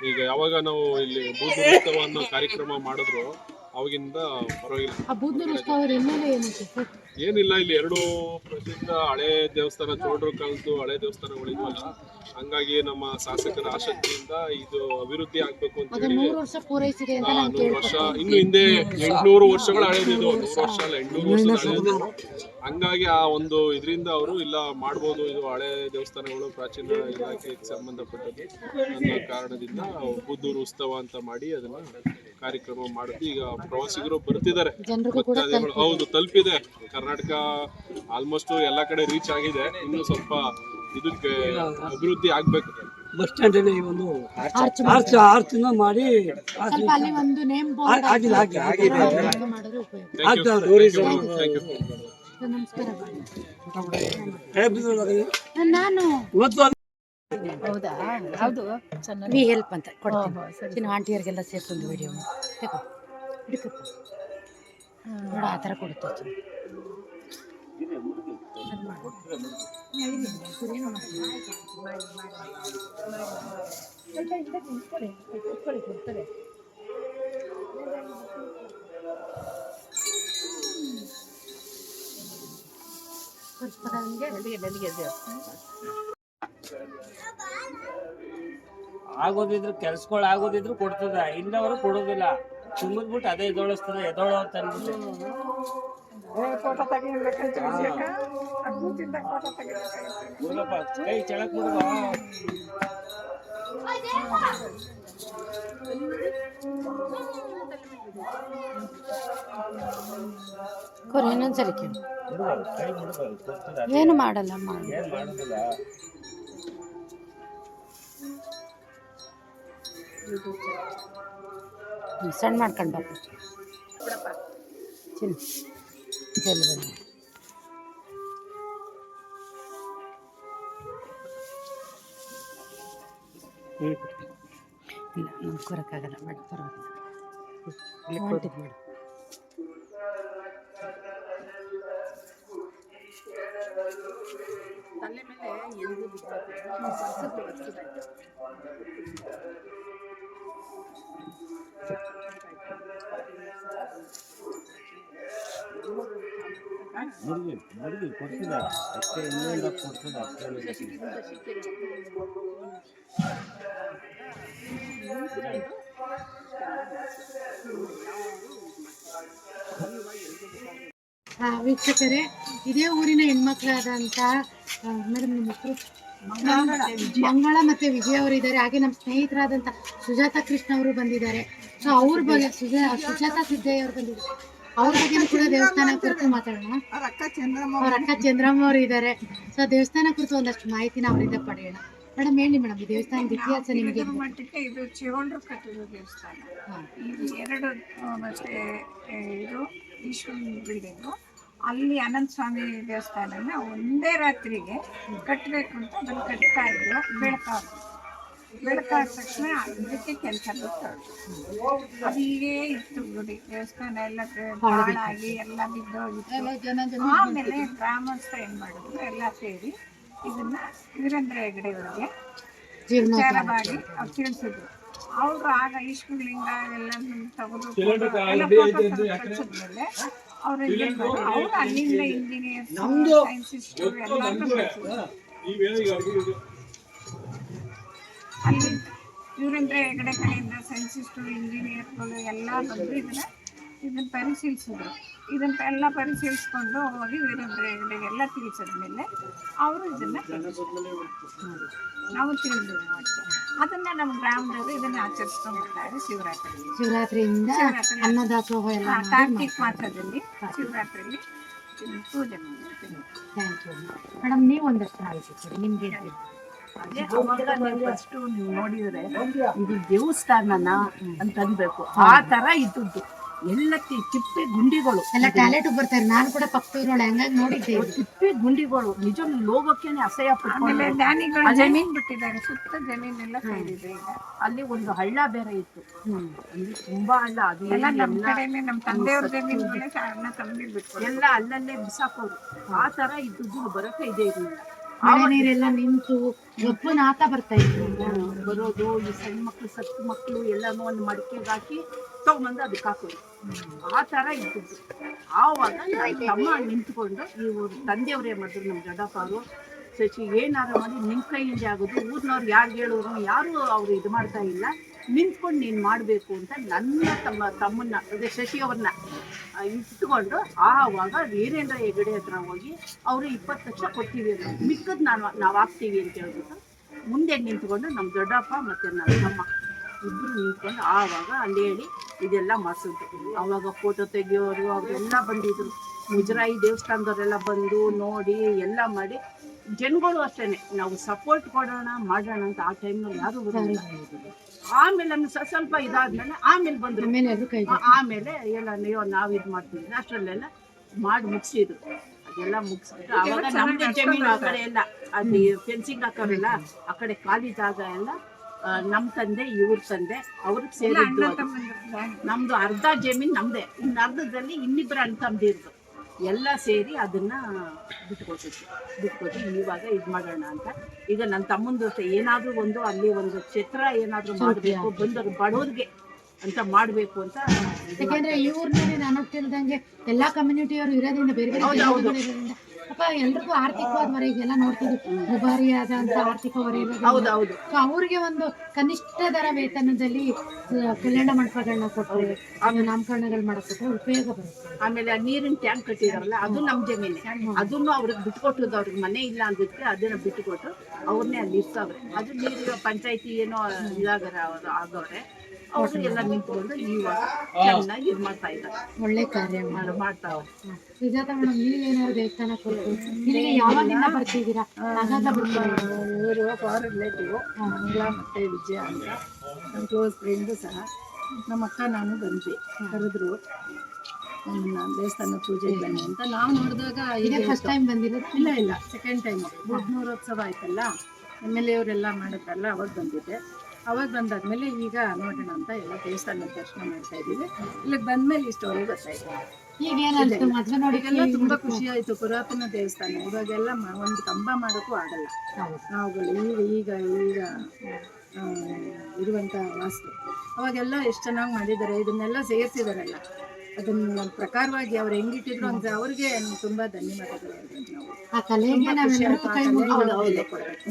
ಈಗ ಯಾವಾಗ ನಾವು ಇಲ್ಲಿ ಬೂದೂರು ಉತ್ಸವ ಅನ್ನೋ ಕಾರ್ಯಕ್ರಮ ಮಾಡಿದ್ರು ಅವಾಗಿಂದ ಪರವಾಗಿಲ್ಲ. ಆ ಬೂದೂರು ಉತ್ಸವದ ಹಿನ್ನೆಲೆ ಏನಿದೆ ಸರ್? ಏನಿಲ್ಲ, ಇಲ್ಲಿ ಎರಡು ಪ್ರಸಿದ್ಧ ಹಳೆ ದೇವಸ್ಥಾನ, ಚೋಳರು ಕಾಲದ್ದು ಹಳೆ ದೇವಸ್ಥಾನಗಳಿದ್ವಲ್ಲ, ಹಂಗಾಗಿ ನಮ್ಮ ಶಾಸಕರ ಆಸಕ್ತಿಯಿಂದ ಇದು ಅಭಿವೃದ್ಧಿ ಆಗ್ಬೇಕು ಅಂತ ಹೇಳಿ 100 ವರ್ಷ ಪೂರೈಸಿದೆ ಅಂತ ನಾನು 100 ವರ್ಷ, ಇನ್ನು ಹಿಂದೆ 800 ವರ್ಷಗಳ ಹಳೆದಿದು. 100 ವರ್ಷ ಅಲ್ಲ, 800 ವರ್ಷದ ಹಳೆದು. ಹಂಗಾಗಿ ಆ ಒಂದು ಇದರಿಂದ ಅವರು ಇಲ್ಲ ಮಾಡ್ಬೋದು, ಇದು ಹಳೆ ದೇವಸ್ಥಾನಗಳು ಪ್ರಾಚೀನ ಇಲಾಖೆಗೆ ಸಂಬಂಧಪಟ್ಟದ್ದು ಅನ್ನೋ ಕಾರಣದಿಂದ ಬೂದೂರು ಉತ್ಸವ ಅಂತ ಮಾಡಿ ಅದನ್ನ ಕಾರ್ಯಕ್ರಮ ಮಾಡುತ್ತೆ. ಈಗ ಪ್ರವಾಸಿಗರು ಬರ್ತಿದ್ದಾರೆ, ಹೌದು ತಲುಪಿದೆ. ಕರ್ನಾಟಕ ಆಲ್ಮೋಸ್ಟ್ ಎಲ್ಲ ಕಡೆ ರೀಚ್ ಆಗಿದೆ. ಇನ್ನು ಸ್ವಲ್ಪ ಇದಕ್ಕೆ ಅಭಿವೃದ್ಧಿ ಆಗ್ಬೇಕು. ಬಸ್ ಸ್ಟ್ಯಾಂಡ್ ಅಲ್ಲಿ ಒಂದು ಆರ್ಚ್ ಮಾಡಿ ಸ್ವಲ್ಪ ಅಲ್ಲಿ ಒಂದು ನೇಮ್ ಬೋರ್ಡ್ ಮಾಡಿದ್ರೆ ಉಪಯೋಗ. ನಮಸ್ಕಾರ. ನಾನು ಹೌದಾ? ಹೌದು, ವಿ ಹೆಲ್ಪ್ ಅಂತ ಕೊಡ್ತೀನಿ. ಆಂಟಿಯರಿಗೆಲ್ಲ ಸೇರ್ಸೊಂದು ವಿಡಿಯೋ ನೋಡ, ಆ ಥರ ಕೊಡುತ್ತೆ. ಆಗೋದಿದ್ರು ಕೆಲ್ಸಗಳು ಆಗೋದಿದ್ರು ಕೊಡ್ತದ, ಇಲ್ಲವರು ಕೊಡೋದಿಲ್ಲ. ತುಂಬಿದ್ಬಿಟ್ಟು ಅದೇ ಎದೋಳಿಸ್ತದ, ಎದೋಳು ಅಂತ ಅಂದ್ಬಿಟ್ಟು ಮುರುಗಪ್ಪ ಕೈ ಚೆಳಕ್ ಮುರುಗ. ಇನ್ನೊಂದ್ಸರಿ ಕೇಳು. ಏನು ಮಾಡಲ್ಲ, ಏನ್ ಮಾಡೋದಿಲ್ಲ. ಸಣ್ಣ ಮಾಡ್ಕೊಂಡು ಬಾಪ ಚಿನ್ನ ಜಲ್ದಿ ಬನ್ನಿ. ಇಲ್ಲ ನಮ್ಗೆ ಕೊರಕ್ಕಾಗಲ್ಲ, ಬೇಡ ಪರವಾಗಿಲ್ಲ. ಹೊಂಟಿದ್ದು ಬೇಡ. ತಲೆ ಮೇಲೆ ಎಂದು ಮುರುಗಿ ಕೊಡ್ತದ ಅಷ್ಟೇ, ಇನ್ನೊಂದು ಕೊಡ್ತದ ಅಷ್ಟೇ. ವೀಕ್ಷಕರೇ, ಇದೇ ಊರಿನ ಹೆಣ್ಮಕ್ಳಾದಂಥ ಮೇಡಮ್ ನಿಮ್ಮ ಹೆಸರು ಮಂಗಳ ಮತ್ತು ವಿಜಯ್ ಅವರು ಇದ್ದಾರೆ. ಹಾಗೆ ನಮ್ಮ ಸ್ನೇಹಿತರಾದಂಥ ಸುಜಾತ ಕೃಷ್ಣ ಅವರು ಬಂದಿದ್ದಾರೆ. ಸೊ ಅವ್ರ ಬಗ್ಗೆ ಸುಜಾತ ಸಿದ್ದಯ್ಯ ಅವರು ಬಂದಿದ್ದಾರೆ. ಅವ್ರ ಬಗ್ಗೆ ಕೂಡ ದೇವಸ್ಥಾನ ಕುರಿತು ಮಾತಾಡೋಣ. ಅವ್ರ ಅಕ್ಕ ಚಂದ್ರಮ್ಮ ಅವರು ಇದ್ದಾರೆ. ಸೊ ದೇವಸ್ಥಾನ ಕುರಿತು ಒಂದಷ್ಟು ಮಾಹಿತಿನ ಅವರಿಂದ ಪಡೆಯೋಣ. ಮೇಡಮ್ ಹೇಳಿ ಮೇಡಮ್, ಈ ದೇವಸ್ಥಾನದ ಇತಿಹಾಸ ನಿಮಗೆ? ಮಟ್ಟಕ್ಕೆ ಇದು ಚೋಳರು ಕಟ್ಟಿರೋ ದೇವಸ್ಥಾನ. ಇದು ಎರಡು ಮತ್ತೆ ಇದು ಈಶ್ವರನ ಬಿಲ್ಡಿಂಗು. ಅಲ್ಲಿ ಅನಂತ ಸ್ವಾಮಿ ದೇವಸ್ಥಾನನ ಒಂದೇ ರಾತ್ರಿಗೆ ಕಟ್ಟಬೇಕು ಅಂತ ಅದನ್ನು ಕಟ್ತಾ ಇದ್ರು. ಬೆಳಕಾದ ತಕ್ಷಣ ಇದಕ್ಕೆ ಕೆಲಸ ಬಿಟ್ಟು ಅದು ಹೀಗೇ ಇತ್ತು ಗುಡಿ. ದೇವಸ್ಥಾನ ಎಲ್ಲ ಹಾಳಾಗಿ ಎಲ್ಲ ಬಿದ್ದೋಗಿತ್ತು. ಆಮೇಲೆ ಗ್ರಾಮಸ್ಥರು ಏನು ಮಾಡಿದ್ರು, ಎಲ್ಲ ಸೇರಿ ಇದನ್ನ ವೀರೇಂದ್ರ ಹೆಗ್ಗಡೆ ಅವರಿಗೆ ವಿಚಾರವಾಗಿ ಅವ್ರು ತಿಳಿಸಿದ್ರು. ಅವರು ಆಗ ಈಶ್ವರಲಿಂಗ ಎಲ್ಲ ತೆಗೆದು ಕಳಿಸಿದ್ಮೇಲೆ ಅವ್ರು ಅಲ್ಲಿಂದ ಇಂಜಿನಿಯರ್ಸ್, ಸೈನ್ಸಿಸ್ಟು ಎಲ್ಲರೂ ಅಲ್ಲಿ ವೀರೇಂದ್ರ ಹೆಗ್ಗಡೆ ಕಡೆಯಿಂದ ಸೈನ್ಸಿಸ್ಟು, ಇಂಜಿನಿಯರ್ಗಳು ಎಲ್ಲ ಬಂದು ಇದನ್ನು ಪರಿಶೀಲಿಸಿದ್ರು. ಇದನ್ನೆಲ್ಲ ಪರಿಶೀಲಿಸ್ಕೊಂಡು ಹೋಗಿ ವೀರೇಂದ್ರ ಹೆಗ್ಗಡೆಗೆಲ್ಲ ತಿಳಿಸಿದ್ಮೇಲೆ ಅವರು ಇದನ್ನು ನಾವು ತಿಳಿದಿದ್ದೀವಿ. ಅದನ್ನು ನಮ್ಮ ಗ್ರಾಮದವರು ಇದನ್ನು ಆಚರಿಸ್ಕೊಂಡ್ಬಿಡ್ತಾರೆ ಶಿವರಾತ್ರಿಯಿಂದ ಅನ್ನದಾಸೋಹ ಎಲ್ಲ ಕಾರ್ತಿಕ್ ಮಾಸದಲ್ಲಿ ಶಿವರಾತ್ರಿಯಲ್ಲಿ ಪೂಜೆ ಮಾಡ್ತೀವಿ. Thank you madam. ನೀವು ಒಂದಷ್ಟು ಮಾಹಿತಿ ಕೊಡಿ, ನಿಮಗೆ ಅದೇ ಅವಾಗ ನೀವು ಫಸ್ಟ್ ನೀವು ನೋಡಿದ್ರೆ ಇದು ದೇವಸ್ಥಾನನ ಅಂತ ಅನ್ಬೇಕು. ಆ ತರ ಇದ್ದದ್ದು ಎಲ್ಲ ತಿಪ್ಪೆ ಗುಂಡಿಗಳು ಎಲ್ಲ ಟಾಯ್ಲೆಟ್ ಬರ್ತಾರೆ. ನಾನು ಕೂಡ ಪಕ್ಕದೂರೊಳಗೆ ಹಂಗಾಗಿ ನೋಡಿದ್ದೆ. ತಿಪ್ಪೆ ಗುಂಡಿಗಳು ನಿಜ ಲೋಗಕ್ಕೇನೆ ಅಸಹ್ಯ ಪಟ್ಕೊಂಡು ಜ್ಞಾನಿಗಳು ಜಮೀನ್ ಬಿಟ್ಟಿದ್ದಾರೆ, ಸುತ್ತ ಜಮೀನೆಲ್ಲ ಕೈದಿದೆ ಈಗ. ಅಲ್ಲಿ ಒಂದು ಹಳ್ಳ ಬೇರೆ ಇತ್ತು. ಅಲ್ಲಿ ತುಂಬಾ ಹಳ್ಳ, ಅದು ಎಲ್ಲ ನಮ್ಮ ಕಡೆನೆ ನಮ್ಮ ತಂದೆಯವ್ರ ಜಮೀನುಗಳೇ ಅಣ್ಣ ತಮ್ಮಿ ಬಿಟ್ಟು ಎಲ್ಲ ಅಲ್ಲಲ್ಲೇ ಬಿಸಾಕೋರು. ಆ ತರ ಇದ್ದದ್ದು ಬರಕ್ಕೆ ಇದೆ ಇರಲಿಲ್ಲ. ಮಳೆ ನೀರೆಲ್ಲ ನಿಂತು ಒಬ್ಬನ ಆತ ಬರ್ತಾ ಇತ್ತು. ಬರೋದು ಈ ಸಣ್ಣ ಮಕ್ಳು ಸತ್ತು ಮಕ್ಕಳು ಎಲ್ಲಾನು ಒಂದು ಮಡಿಕೆಗೆ ಹಾಕಿ ತಗೊಂಬಂದು ಅದಕ್ಕೆ ಹಾಕೋದು. ಆ ತರ ಇದ್ದದ್ದು. ಆವಾಗ ತಮ್ಮ ನಿಂತ್ಕೊಂಡು ಇವರು ತಂದೆಯವ್ರೇ ಮಾಡಿದ್ರು, ನಮ್ಮ ದೊಡ್ಡಪ್ಪ ಅವರು ಶಶಿ ಏನಾರು ಮಾಡಿ ನಿನ್ ಕೈಯಿಂದ ಆಗೋದು, ಊರಿನವ್ರು ಯಾರು ಹೇಳೋರು ಯಾರು ಅವರು ಇದು ಮಾಡ್ತಾ ಇಲ್ಲ, ನಿಂತ್ಕೊಂಡು ನೀನು ಮಾಡಬೇಕು ಅಂತ ನನ್ನ ತಮ್ಮನ್ನ ಅದೇ ಶಶಿಯವ್ರನ್ನ ಇಟ್ಕೊಂಡು ಆವಾಗ ವೀರೇಂದ್ರ ಹೆಗಡೆ ಹತ್ರ ಹೋಗಿ ಅವರು 20 ಲಕ್ಷ ಕೊಡ್ತೀವಿ ಅಂತ, ಮಿಕ್ಕದ್ ನಾವು ಹಾಕ್ತೀವಿ ಅಂತ ಹೇಳ್ಬಿಟ್ಟು ಮುಂದೆ ನಿಂತ್ಕೊಂಡು ನಮ್ಮ ದೊಡ್ಡಪ್ಪ ಮತ್ತು ನನ್ನ ತಮ್ಮ ಇಬ್ಬರು ನಿಂತ್ಕೊಂಡು ಆವಾಗ ಅಲ್ಲಿ ಹೇಳಿ ಇದೆಲ್ಲ ಮಾಡಿಸಿದ್ರು. ಆವಾಗ ಫೋಟೋ ತೆಗಿಯೋರು ಅವರೆಲ್ಲ ಬಂದಿದ್ರು. ಮುಜರಾಯಿ ದೇವಸ್ಥಾನದವರೆಲ್ಲ ಬಂದು ನೋಡಿ ಎಲ್ಲ ಮಾಡಿ, ಜನಗಳು ಅಷ್ಟೇ ನಾವು ಸಪೋರ್ಟ್ ಕೊಡೋಣ ಮಾಡೋಣ ಅಂತ ಆ ಟೈಮ್ನಲ್ಲಿ ಯಾರು ಬರಲಿಲ್ಲ. ಆಮೇಲೆ ಸ್ವಲ್ಪ ಇದಾದ್ಮೇಲೆ ಆಮೇಲೆ ಬಂದ್ರು. ಆಮೇಲೆ ಎಲ್ಲ ನಾವು ಇದು ಮಾಡ್ತೀವಿ ಅಷ್ಟರಲ್ಲೆಲ್ಲ ಮಾಡಿ ಮುಗಿಸಿದ್ರು. ಅದೆಲ್ಲ ಮುಗಿಸ್ಬಿಟ್ಟು ಆವಾಗ ನಮ್ದು ಜಮೀನು ಆ ಕಡೆ ಎಲ್ಲ ಅಲ್ಲಿ ಫೆನ್ಸಿಂಗ್ ಹಾಕೋರಲ್ಲ ಆ ಕಡೆ ಖಾಲಿ ಜಾಗ ಎಲ್ಲ ನಮ್ಮ ತಂದೆ ಇವ್ರ ತಂದೆ ಅವ್ರಿಗೆ ಸೇರಿದ್ದು. ನಮ್ದು ಅರ್ಧ ಜಮೀನು ನಮ್ದೇ, ಇನ್ನು ಅರ್ಧದಲ್ಲಿ ಇನ್ನಿಬ್ಬರು ಅಣ್ಣ ತಮ್ಮದಿರ್ದು ಎಲ್ಲ ಸೇರಿ ಅದನ್ನ ಬಿಟ್ಕೊಟ್ಟು ಇವಾಗ ಇದು ಮಾಡೋಣ ಅಂತ. ಈಗ ನನ್ನ ತಮ್ಮಂದು ಏನಾದರೂ ಒಂದು ಅಲ್ಲಿ ಒಂದು ಛತ್ರ ಏನಾದರೂ ಮಾಡಬೇಕು, ಬಂದವರು ಬಡವ್ರಿಗೆ ಅಂತ ಮಾಡಬೇಕು ಅಂತ. ಯಾಕೆಂದ್ರೆ ಈ ಊರಿನಲ್ಲಿ ನಾನು ತಿಳಿದಂಗೆ ಎಲ್ಲಾ ಕಮ್ಯುನಿಟಿಯವರು ಇರೋದ್ರಿಂದ ಬೇರೆ ಬೇರೆ ಅಪ್ಪ ಎಲ್ರಿಗೂ ಆರ್ಥಿಕವಾದ ಹೊರೆ ಈಗೆಲ್ಲ ನೋಡ್ತಿದ್ವಿ, ದುಬಾರಿಯಾದಂತ ಆರ್ಥಿಕ ಹೊರೆ ಇರೋದು. ಅವ್ರಿಗೆ ಒಂದು ಕನಿಷ್ಠ ದರ ವೇತನದಲ್ಲಿ ಕಲ್ಯಾಣ ಮಂಟಪಗಳನ್ನ ಕೊಟ್ಟರೆ, ನಾಮಕರಣಗಳು ಮಾಡಿಕೊಟ್ರೆ ಉಪಯೋಗ ಬರುತ್ತೆ. ಆಮೇಲೆ ನೀರಿನ ಟ್ಯಾಂಕ್ ಕಟ್ಟಿದಾರಲ್ಲ ಅದು ನಮ್ಮ ಜಮೀನೆ, ಅದನ್ನು ಅವ್ರಿಗೆ ಬಿಟ್ಕೊಟ್ಟದ್ದು. ಅವ್ರಿಗೆ ಮನೆ ಇಲ್ಲ ಅಂದಿದ್ರೆ ಅದನ್ನ ಬಿಟ್ಟುಕೊಟ್ಟು ಅವ್ರನ್ನೇ ಅಲ್ಲಿ ಇರ್ತಾವ್ರೆ. ಅದು ನೀರು ಪಂಚಾಯತಿ ಏನೋ ಇದಾಗರ ಅವರು ಆಗವ್ರೆ, ಅವರು ಎಲ್ಲ ನಿಂತ್ಕೊಂಡು ಇವಾಗ ಚೆನ್ನಾಗಿ ಇದು ಮಾಡ್ತಾ ಇದ್ದಾರೆ. ಒಳ್ಳೆ ಕಾರ್ಯ ಮಾಡ್ತಾವ್ರೆ. ಸುಜಾತ ಮೇಡಮ್, ನೀವೇನಾದ್ರು ದೇವಸ್ಥಾನ ಕೊಟ್ಟು ಇಲ್ಲಿಗೆ ಯಾವಾಗಿಂದ ಬರ್ತಿದ್ದೀರಾ? ಇವರು ಫಾರ್ ರಿಲೇಟಿವ್ ಮಂಗಳ ಮತ್ತು ವಿಜಯ ಅಂತ ನಮ್ಮ ಕ್ಲೋಸ್ ಫ್ರೆಂಡು ಸಹ. ನಮ್ಮ ಅಕ್ಕ ನಾನು ಬಂದ್ವಿ, ಕರೆದ್ರು ದೇವಸ್ಥಾನ ಪೂಜೆಗೆ ಬನ್ನಿ ಅಂತ. ನಾವು ನೋಡಿದಾಗ ಇದೇ ಫಸ್ಟ್ ಟೈಮ್ ಬಂದಿರೋದು? ಇಲ್ಲ ಸೆಕೆಂಡ್ ಟೈಮು. ಬೂದ್ನೂರೋತ್ಸವ ಆಯ್ತಲ್ಲ, MLA ಅವರೆಲ್ಲ ಮಾಡಿದ್ರಲ್ಲ, ಅವಾಗ ಬಂದಿದ್ದೆ. ಅವಾಗ ಬಂದಾದ್ಮೇಲೆ ಈಗ ನೋಡೋಣ ಅಂತ ಎಲ್ಲ ದೇವಸ್ಥಾನ ದರ್ಶನ ಮಾಡ್ತಾ ಇದ್ದೀವಿ. ಇಲ್ಲಿಗೆ ಬಂದ್ಮೇಲೆ ಇಷ್ಟವರೆಗೆ ಗೊತ್ತಾಯ್ತು. ಈಗೇನೆಲ್ಲ ತುಂಬಾ ಖುಷಿ ಆಯ್ತು. ಪುರಾತನ ದೇವಸ್ಥಾನ, ಇವಾಗೆಲ್ಲ ಒಂದು ಕಂಬ ಮಾಡೋಕ್ಕೂ ಆಗಲ್ಲ ನಾವುಗಳು ಈಗ ಇರುವಂತ ವಾಸ್ತು. ಅವಾಗೆಲ್ಲ ಎಷ್ಟು ಚೆನ್ನಾಗಿ ಮಾಡಿದ್ದಾರೆ, ಇದನ್ನೆಲ್ಲ ಸೇರಿಸಿದಾರಲ್ಲ. ಅದನ್ನ ಪ್ರಕಾರವಾಗಿ ಅವ್ರು ಹೆಂಗಿಟ್ಟಿದ್ರು ಅಂತ ಅವ್ರಿಗೆ ತುಂಬಾ ಧನ್ಯವಾದಗಳು ಹೇಳ್ಬೇಕು ನಾವು.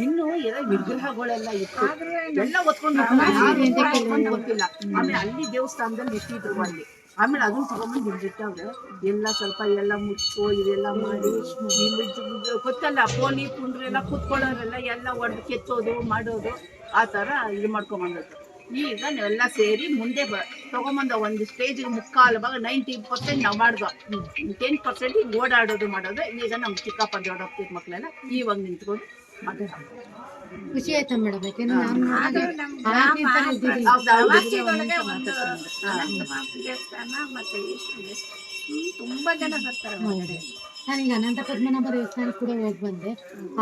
ಇನ್ನು ವಿಗ್ರಹಗಳೆಲ್ಲ ಇತ್ತು, ಎಲ್ಲ ಹೊತ್ಕೊಂಡು ಗೊತ್ತಿಲ್ಲ. ಆಮೇಲೆ ಅಲ್ಲಿ ದೇವಸ್ಥಾನದಲ್ಲಿ ಇಟ್ಟಿದ್ರು ಅಲ್ಲಿ. ಆಮೇಲೆ ಅದನ್ನ ತಗೊಂಡ್ಬಂದು ಬಿಟ್ಟವ್ರೆ ಎಲ್ಲ ಸ್ವಲ್ಪ ಎಲ್ಲ ಮುಚ್ಚು ಇದೆಲ್ಲ ಮಾಡಿ ಗೊತ್ತಲ್ಲ, ಪೋಲಿ ಪುಂಡ್ರು ಎಲ್ಲ ಕೂತ್ಕೊಳ್ಳೋರೆಲ್ಲ ಎಲ್ಲ ಒಡೆದು ಕೆತ್ತೋದು ಮಾಡೋದು ಆ ಥರ ಇದು ಮಾಡ್ಕೊಂಬಂದದ್ದು. ಈಗ ನಾವೆಲ್ಲ ಸೇರಿ ಮುಂದೆ ತಗೊಂಬಂದ ಒಂದು ಸ್ಟೇಜಿಗೆ ಮುಕ್ಕಾಲು ಭಾಗ 90% ನಾವು ಮಾಡಿದ್ವು. 10% ಓಡಾಡೋದು ಮಾಡೋದು. ಈಗ ನಮ್ಮ ಚಿಕ್ಕಪ್ಪ ದೊಡ್ಡಪ್ಪ ಮಕ್ಕಳೆಲ್ಲ ಇವಾಗ ನಿಂತ್ಕೊಂಡು ಖುಷಿ ಆಯ್ತಾ ಮೇಡಮ್? ಯಾಕೆಂದ್ರೆ ದೇವಸ್ಥಾನ ಮತ್ತೆ ತುಂಬಾ ಜನ ಬರ್ತಾರೆ ಹೊರಗಡೆ. ನಾನೀಗ ಅನಂತ ಪದ್ಮನಾಭ ದೇವಸ್ಥಾನಕ್ಕೆ ಕೂಡ ಹೋಗಿ ಬಂದೆ.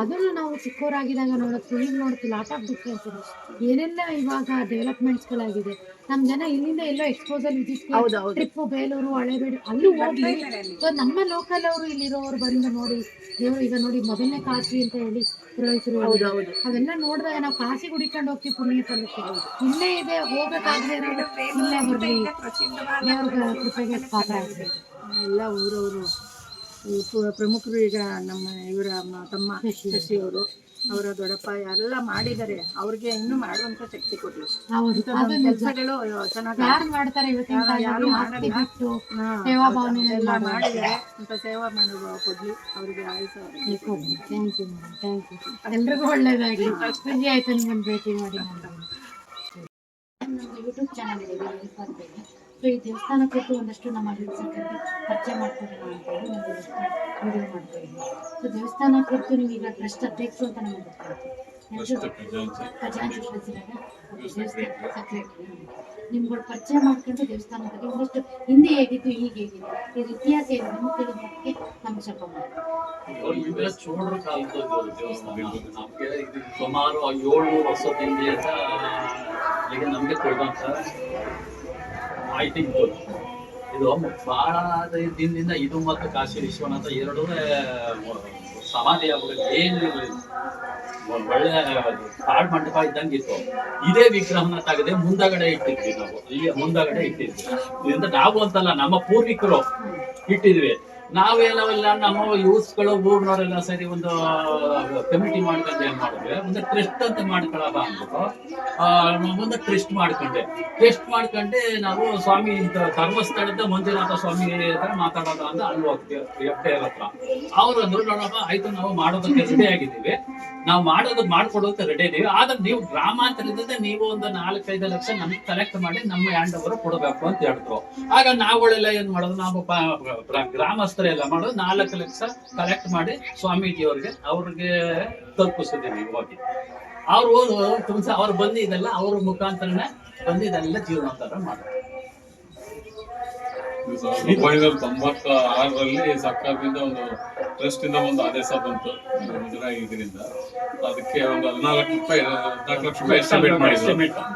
ಅದನ್ನು ನಾವು ಚಿಕ್ಕವರಾಗಿದ್ದಾಗ ನೋಡೋದು, ಈಗ ನೋಡ್ತೀವಿ ಲಾಟ್ ಆಫ್ ಡಿಫ್ರೆನ್ಸ್ ಇದೆ. ಏನೆಲ್ಲ ಇವಾಗ ಡೆವಲಪ್ಮೆಂಟ್ಸ್ಗಳಾಗಿದೆ. ನಮ್ಮ ಜನ ಇಲ್ಲಿಂದ ಎಲ್ಲೋ ಎಕ್ಸ್ಪೋಸಲ್ ವಿಸಿಟ್ ಟ್ರಿಪ್ಪು ಬೇಲೂರು ಹಳೆಬೇಡಿ ಅಲ್ಲಿ ಹೋಗ್ಲಿ. ಸೊ ನಮ್ಮ ಲೋಕಲ್ ಅವರು ಇಲ್ಲಿರೋರು ಬಂದು ನೋಡಿ ದೇವರು. ಈಗ ನೋಡಿ ಮೊದಲನೇ ಕಾಶಿ ಅಂತ ಹೇಳಿ ಪುರೋಹಿತರು ಅವೆಲ್ಲ ನೋಡಿದಾಗ ನಾವು ಕಾಶಿಗೆ ಹುಡಿಕೊಂಡು ಹೋಗ್ತೀವಿ ಪುಣ್ಯ ಫಲಕ್ಕೆ. ಇಲ್ಲೇ ಇದೆ, ಹೋಗಬೇಕಾದ್ರೆ ಇಲ್ಲೇ ಬರಲಿ, ದೇವ್ರ ಕೃಪೆಗೆ ಪಾತ್ರ ಆಗ್ಬೇಕು. ಎಲ್ಲ ಊರವರು ಪ್ರಮುಖರು ಈಗ ನಮ್ಮ ಇವರ ತಮ್ಮ ಶಶಿಯವರು, ಅವರ ದೊಡ್ಡಪ್ಪ ಎಲ್ಲ ಮಾಡಿದ್ದಾರೆ. ಅವ್ರಿಗೆ ಇನ್ನೂ ಮಾಡುವಂತ ಶಕ್ತಿ ಕೊಡ್ಲಿ. ಕೆಲಸಗಳು ಚೆನ್ನಾಗಿ ಮಾಡ್ತಾರೆ, ಎಲ್ಲ ಮಾಡಿದ್ದಾರೆ ಅಂತ ಸೇವಾ ಮನೋಭಾವ ಕೊಡ್ಲಿ ಅವ್ರಿಗೆ. ಆಯ್ತು, thank you madam, thank you. ಎಲ್ರಿಗೂ ಒಳ್ಳೇದಾಗಿ. ಖುಷಿ ಆಯ್ತು ನಿಮ್ಮನ್ನು ಭೇಟಿ ಮಾಡಿ. ನಮ್ಮದು ಯೂಟ್ಯೂಬ್ ಚಾನಲ್ ಇದೆ, ಸೊ ಈ ದೇವಸ್ಥಾನ ಕುರಿತು ಒಂದಷ್ಟು ನಮ್ಮ ವೀಕ್ಷಕರಿಗೆ ಪರಿಚಯ ಮಾಡ್ಕೊಡೋಣ ಅಂತೇಳಿ ನಾವು ವಿಡಿಯೋ ಮಾಡ್ತಾ ಇದ್ದೀವಿ. ಸೊ ದೇವಸ್ಥಾನ ಕುರಿತು ನೀವೀಗ ಟ್ರಸ್ಟ್ ಅಧ್ಯಕ್ಷರು ಅಂತ ನಮಗೆ ಗೊತ್ತಾಯ್ತು. ಖಜಾಂಚಿ ಸೆಕ್ರೆಟರಿ. ನಿಮ್ಗಳು ಪರಿಚಯ ಮಾಡ್ಕೊಂಡು ದೇವಸ್ಥಾನ ಬಗ್ಗೆ ಒಂದಷ್ಟು ಹಿಂದೆ ಹೇಗಿತ್ತು ಈಗ ಹೇಗಿದೆ ಇದ್ರ ಇತಿಹಾಸ ಏನು ನಿಮ್ಗೆ ತಿಳಿದಕ್ಕೆ ನಮ್ಗೆ ಸ್ವಲ್ಪ ಮಾಡಿ. ಇವೆಲ್ಲ ಚೋಳರ ಕಾಲದ ದೇವಸ್ಥಾನ. ನಮಗೆ ಇದು ಸುಮಾರು 700 ವರ್ಷದಿಂದ ಈಗ ನಮಗೆ ಕೊಡುವಂತ ಮಾಹಿತಿ ಇತ್ತು. ಇದು ಬಹಳ ದಿನದಿಂದ ಇದು ಮತ್ತು ಕಾಶಿ ವಿಶ್ವನಾಥ ಎರಡೂ ಸಮಾಧಿ ಆಗ್ಬೇಕು ಏನು ಒಳ್ಳೆ ಕಾಡ್ ಮಂಟಪ ಇದ್ದಂಗೆ ಇತ್ತು. ಇದೇ ವಿಗ್ರಹನ ತೆಗೆದೇ ಮುಂದಗಡೆ ಇಟ್ಟಿದ್ವಿ ನಾವು, ಇಲ್ಲಿ ಮುಂದಗಡೆ ಇಟ್ಟಿದ್ವಿ. ಇದರಿಂದ ನಾವು ಅಂತಲ್ಲ, ನಮ್ಮ ಪೂರ್ವಿಕರು ಇಟ್ಟಿದ್ವಿ. ನಾವೆಲ್ಲ ನಮ್ಮ ಯೂತ್ಸ್ಗಳು ಊರ್ನವರೆಲ್ಲ ಸೇರಿ ಒಂದು ಕಮಿಟಿ ಮಾಡ್ಕೊಂಡು ಏನ್ ಮಾಡಿದ್ವಿ, ಒಂದು ಟ್ರಸ್ಟ್ ಅಂತ ಮಾಡ್ಕೊಳಲ್ಲ ಅಂದ್ಬಿಟ್ಟು ಒಂದು ಟ್ರಸ್ಟ್ ಮಾಡ್ಕೊಂಡೆ ನಾವು ಸ್ವಾಮಿ ಧರ್ಮಸ್ಥಳದ ಮಂಜುನಾಥ ಸ್ವಾಮಿ ಹತ್ರ ಮಾತಾಡೋದ ಅಂತ ಅಲ್ಲಿ ಹೋಗ್ತೀವಿ FDR ಹತ್ರ. ಅವ್ರು ಅಂದ್ರು ನೋಡಪ್ಪ ಆಯ್ತು ನಾವು ಮಾಡೋದಕ್ಕೆ ರೆಡಿ ಆಗಿದ್ದೀವಿ, ನಾವು ಮಾಡ್ಕೊಡೋದಕ್ಕೆ ರೆಡಿ ಇದೀವಿ, ಆದ್ರೆ ನೀವು ಗ್ರಾಮಾಂತರದಿಂದ ನೀವು ಒಂದು 4-5 ಲಕ್ಷ ನಮ್ಗೆ ಕಲೆಕ್ಟ್ ಮಾಡಿ ನಮ್ಮ ಹ್ಯಾಂಡ್ ಓವರ್ ಕೊಡಬೇಕು ಅಂತ ಹೇಳಿದ್ರು. ಆಗ ನಾವುಗಳೆಲ್ಲ ಏನ್ ಮಾಡೋದು, ನಾವು ಗ್ರಾಮಸ್ಥರೆಲ್ಲ ಮಾಡೋದು 4 ಲಕ್ಷ ಕಲೆಕ್ಟ್ ಮಾಡಿ ಸ್ವಾಮೀಜಿ ಅವ್ರಿಗೆ ತಲುಪಿಸಿದ್ದೀವಿ. ಹೋಗಿ ಅವ್ರು ಬಂದು ಇದೆಲ್ಲ ಅವ್ರ ಮುಖಾಂತರನೇ ಬಂದು ಇದೆಲ್ಲ ಜೀವನೋದ್ಧಾರ ಮಾಡೋದು. 1996ರಲ್ಲಿ ಸರ್ಕಾರದಿಂದ ಒಂದು ಟ್ರಸ್ಟ್ ಇಂದ ಒಂದು ಆದೇಶ ಬಂತು ಇದರಿಂದ. ಅದಕ್ಕೆ ಒಂದು 14 ಲಕ್ಷ ರೂಪಾಯಿ ಎಸ್ಟಿಮೇಟ್ ಮಾಡಿದ್ರು.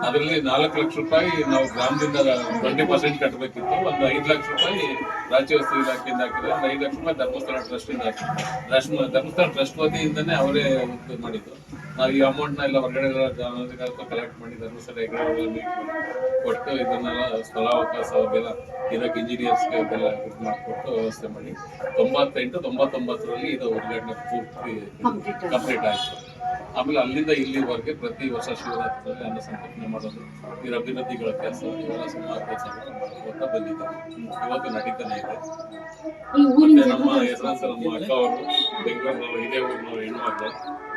ಅದರಲ್ಲಿ 4 ಲಕ್ಷ ರೂಪಾಯಿ ನಾವು ಗ್ರಾಮದಿಂದ 20% ಕಟ್ಟಬೇಕಿತ್ತು. ಒಂದು 5 ಲಕ್ಷ ರೂಪಾಯಿ ರಾಜ್ಯ ವಸ್ತು ಇಲಾಖೆಯಿಂದ ಹಾಕಿದ್ರೆ, ಒಂದು 5 ಲಕ್ಷ ರೂಪಾಯಿ ಧರ್ಮಸ್ಥಳ ಟ್ರಸ್ಟ್ ಇಂದ ಹಾಕಿದ್ರು. ಧರ್ಮಸ್ಥಳ ಟ್ರಸ್ಟ್ ವತಿಯಿಂದನೇ ಅವರೇ ಮಾಡಿದ್ದು. ನಾವು ಈ ಅಮೌಂಟ್ ನ ಎಲ್ಲ ಹೊರಗಡೆ ಕಲೆಕ್ಟ್ ಮಾಡಿ ಧರ್ಮಸ್ಥಳ ಕೊಟ್ಟು ಇದನ್ನೆಲ್ಲ ಸ್ಥಳಾವಕಾಶ ಅವ್ರಿಗೆಲ್ಲ ಇದಕ್ಕೆ ಇಂಜಿನಿಯರ್ಸ್ಗೆ ಇದೆಲ್ಲ ಇದು ಮಾಡಿಕೊಟ್ಟು ವ್ಯವಸ್ಥೆ ಮಾಡಿ 98-99ರಲ್ಲಿ ಇದು ಉದ್ಘಾಟನೆ ಪೂರ್ತಿ ಕಂಪ್ಲೀಟ್ ಆಯಿತು. ಆಮೇಲೆ ಅಲ್ಲಿಂದ ಇಲ್ಲಿವರೆಗೆ ಪ್ರತಿ ವರ್ಷ ಶಿವರಾತ್ರಿಯಲ್ಲಿ ಅನ್ನ ಸಂತರ್ಪಣೆ ಮಾಡೋದು, ಇದರ ಅಭಿವೃದ್ಧಿಗಳ ಕೆಲಸ ಇವೆಲ್ಲ ಸುಮಾರು ಕೆಲಸಗಳು ಮಾಡ್ಕೊತಾ ಬಂದಿದ್ದಾರೆ. ಇವತ್ತು ನಡೀತಾನೆ ಇದೆ. ಮತ್ತೆ ನಮ್ಮ ಹೆಸರಾಂತ ನಮ್ಮ ಅಕ್ಕ ಅವರು ಬೆಂಗಳೂರಿನವರು, ಇದೇ ಊರಿನವರು ಹೆಣ್ಣು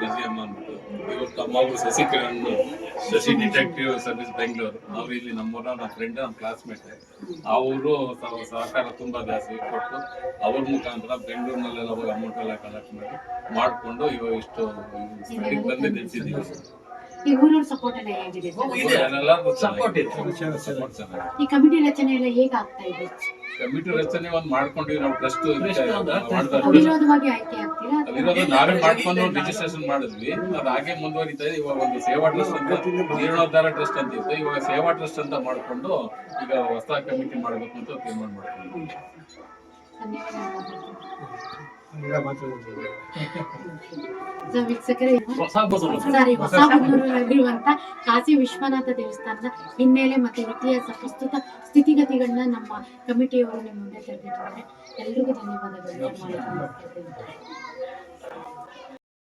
ವಿಜಯಮ್ಮ ಅಂದ್ಬಿಟ್ಟು, ಇವರು ತಮ್ಮ ಅವರು ಶಶಿ ಡಿಟೆಕ್ಟಿವ್ ಸರ್ವಿಸ್ ಬೆಂಗಳೂರು. ಅವ್ರು ಇಲ್ಲಿ ನಮ್ಮೂರ ನಮ್ಮ ಫ್ರೆಂಡ್, ನಮ್ಮ ಕ್ಲಾಸ್ಮೇಟ್. ಅವರು ಸಹಕಾರ ತುಂಬಾ ಜಾಸ್ತಿ ಕೊಟ್ಟು ಅವ್ರ ಮುಖಾಂತರ ಬೆಂಗಳೂರಿನಲ್ಲೆಲ್ಲ ಹೋಗಿ ಅಮೌಂಟ್ ಎಲ್ಲ ಕಲೆಕ್ಟ್ ಮಾಡಿಕೊಂಡು ಇವಾಗ ಇಷ್ಟು ಬಂದು ನಿಲ್ಸಿದ್ದೀವಿ. ಈ ಊರವ್ರ ಸಪೋರ್ಟ್ ಎಲ್ಲ ಹೇಗಿದೆ? ಸಪೋರ್ಟ್ ಇದೆ. ಈ ಕಮಿಟಿ ರಚನೆ ಎಲ್ಲ ಹೇಗೆ ಆಗ್ತಾ ಇದೆ? ಕಮಿಟಿ ರಚನೆ ಒಂದು ಮಾಡ್ಕೊಂಡಿವಿ ನಾವು. ಟ್ರಸ್ಟ್ ಅವಿರೋಧವಾಗಿ ಆಯ್ಕೆ ಆಗ್ತೀರಾ? ಅವಿರೋಧ ನಾವೇ ಮಾಡ್ಕೊಂಡು ರಿಜಿಸ್ಟ್ರೇಷನ್ ಮಾಡಿದ್ವಿ. ಅದು ಹಾಗೆ ಮುಂದುವರಿತಾ ಇದೆ. ಇವಾಗ ಒಂದು ಸೇವಾ ಟ್ರಸ್ಟ್ ಅಂತ, ಜೀರ್ಣೋದ್ಧಾರ ಟ್ರಸ್ಟ್ ಅಂತ ಇತ್ತು. ಇವಾಗ ಸೇವಾ ಟ್ರಸ್ಟ್ ಅಂತ ಮಾಡ್ಕೊಂಡು ಈಗ ಹೊಸ ಕಮಿಟಿ ಮಾಡಬೇಕು ಅಂತ ತೀರ್ಮಾನ ಮಾಡ್ಕೊಂಡು. ವೀಕ್ಷಕರೇ, ಹೊಸಬನೂರಿನಲ್ಲಿರುವಂತ ಕಾಶಿ ವಿಶ್ವನಾಥ ದೇವಸ್ಥಾನದ ಹಿನ್ನೆಲೆ ಮತ್ತೆ ಇತಿಹಾಸ ಪ್ರಸ್ತುತ ಸ್ಥಿತಿಗತಿಗಳನ್ನ ನಮ್ಮ ಕಮಿಟಿಯವರು ನಿಮ್ಮ ಮುಂದೆ ತೆರೆದಿದ್ದಾರೆ. ಎಲ್ರಿಗೂ ಧನ್ಯವಾದಗಳು.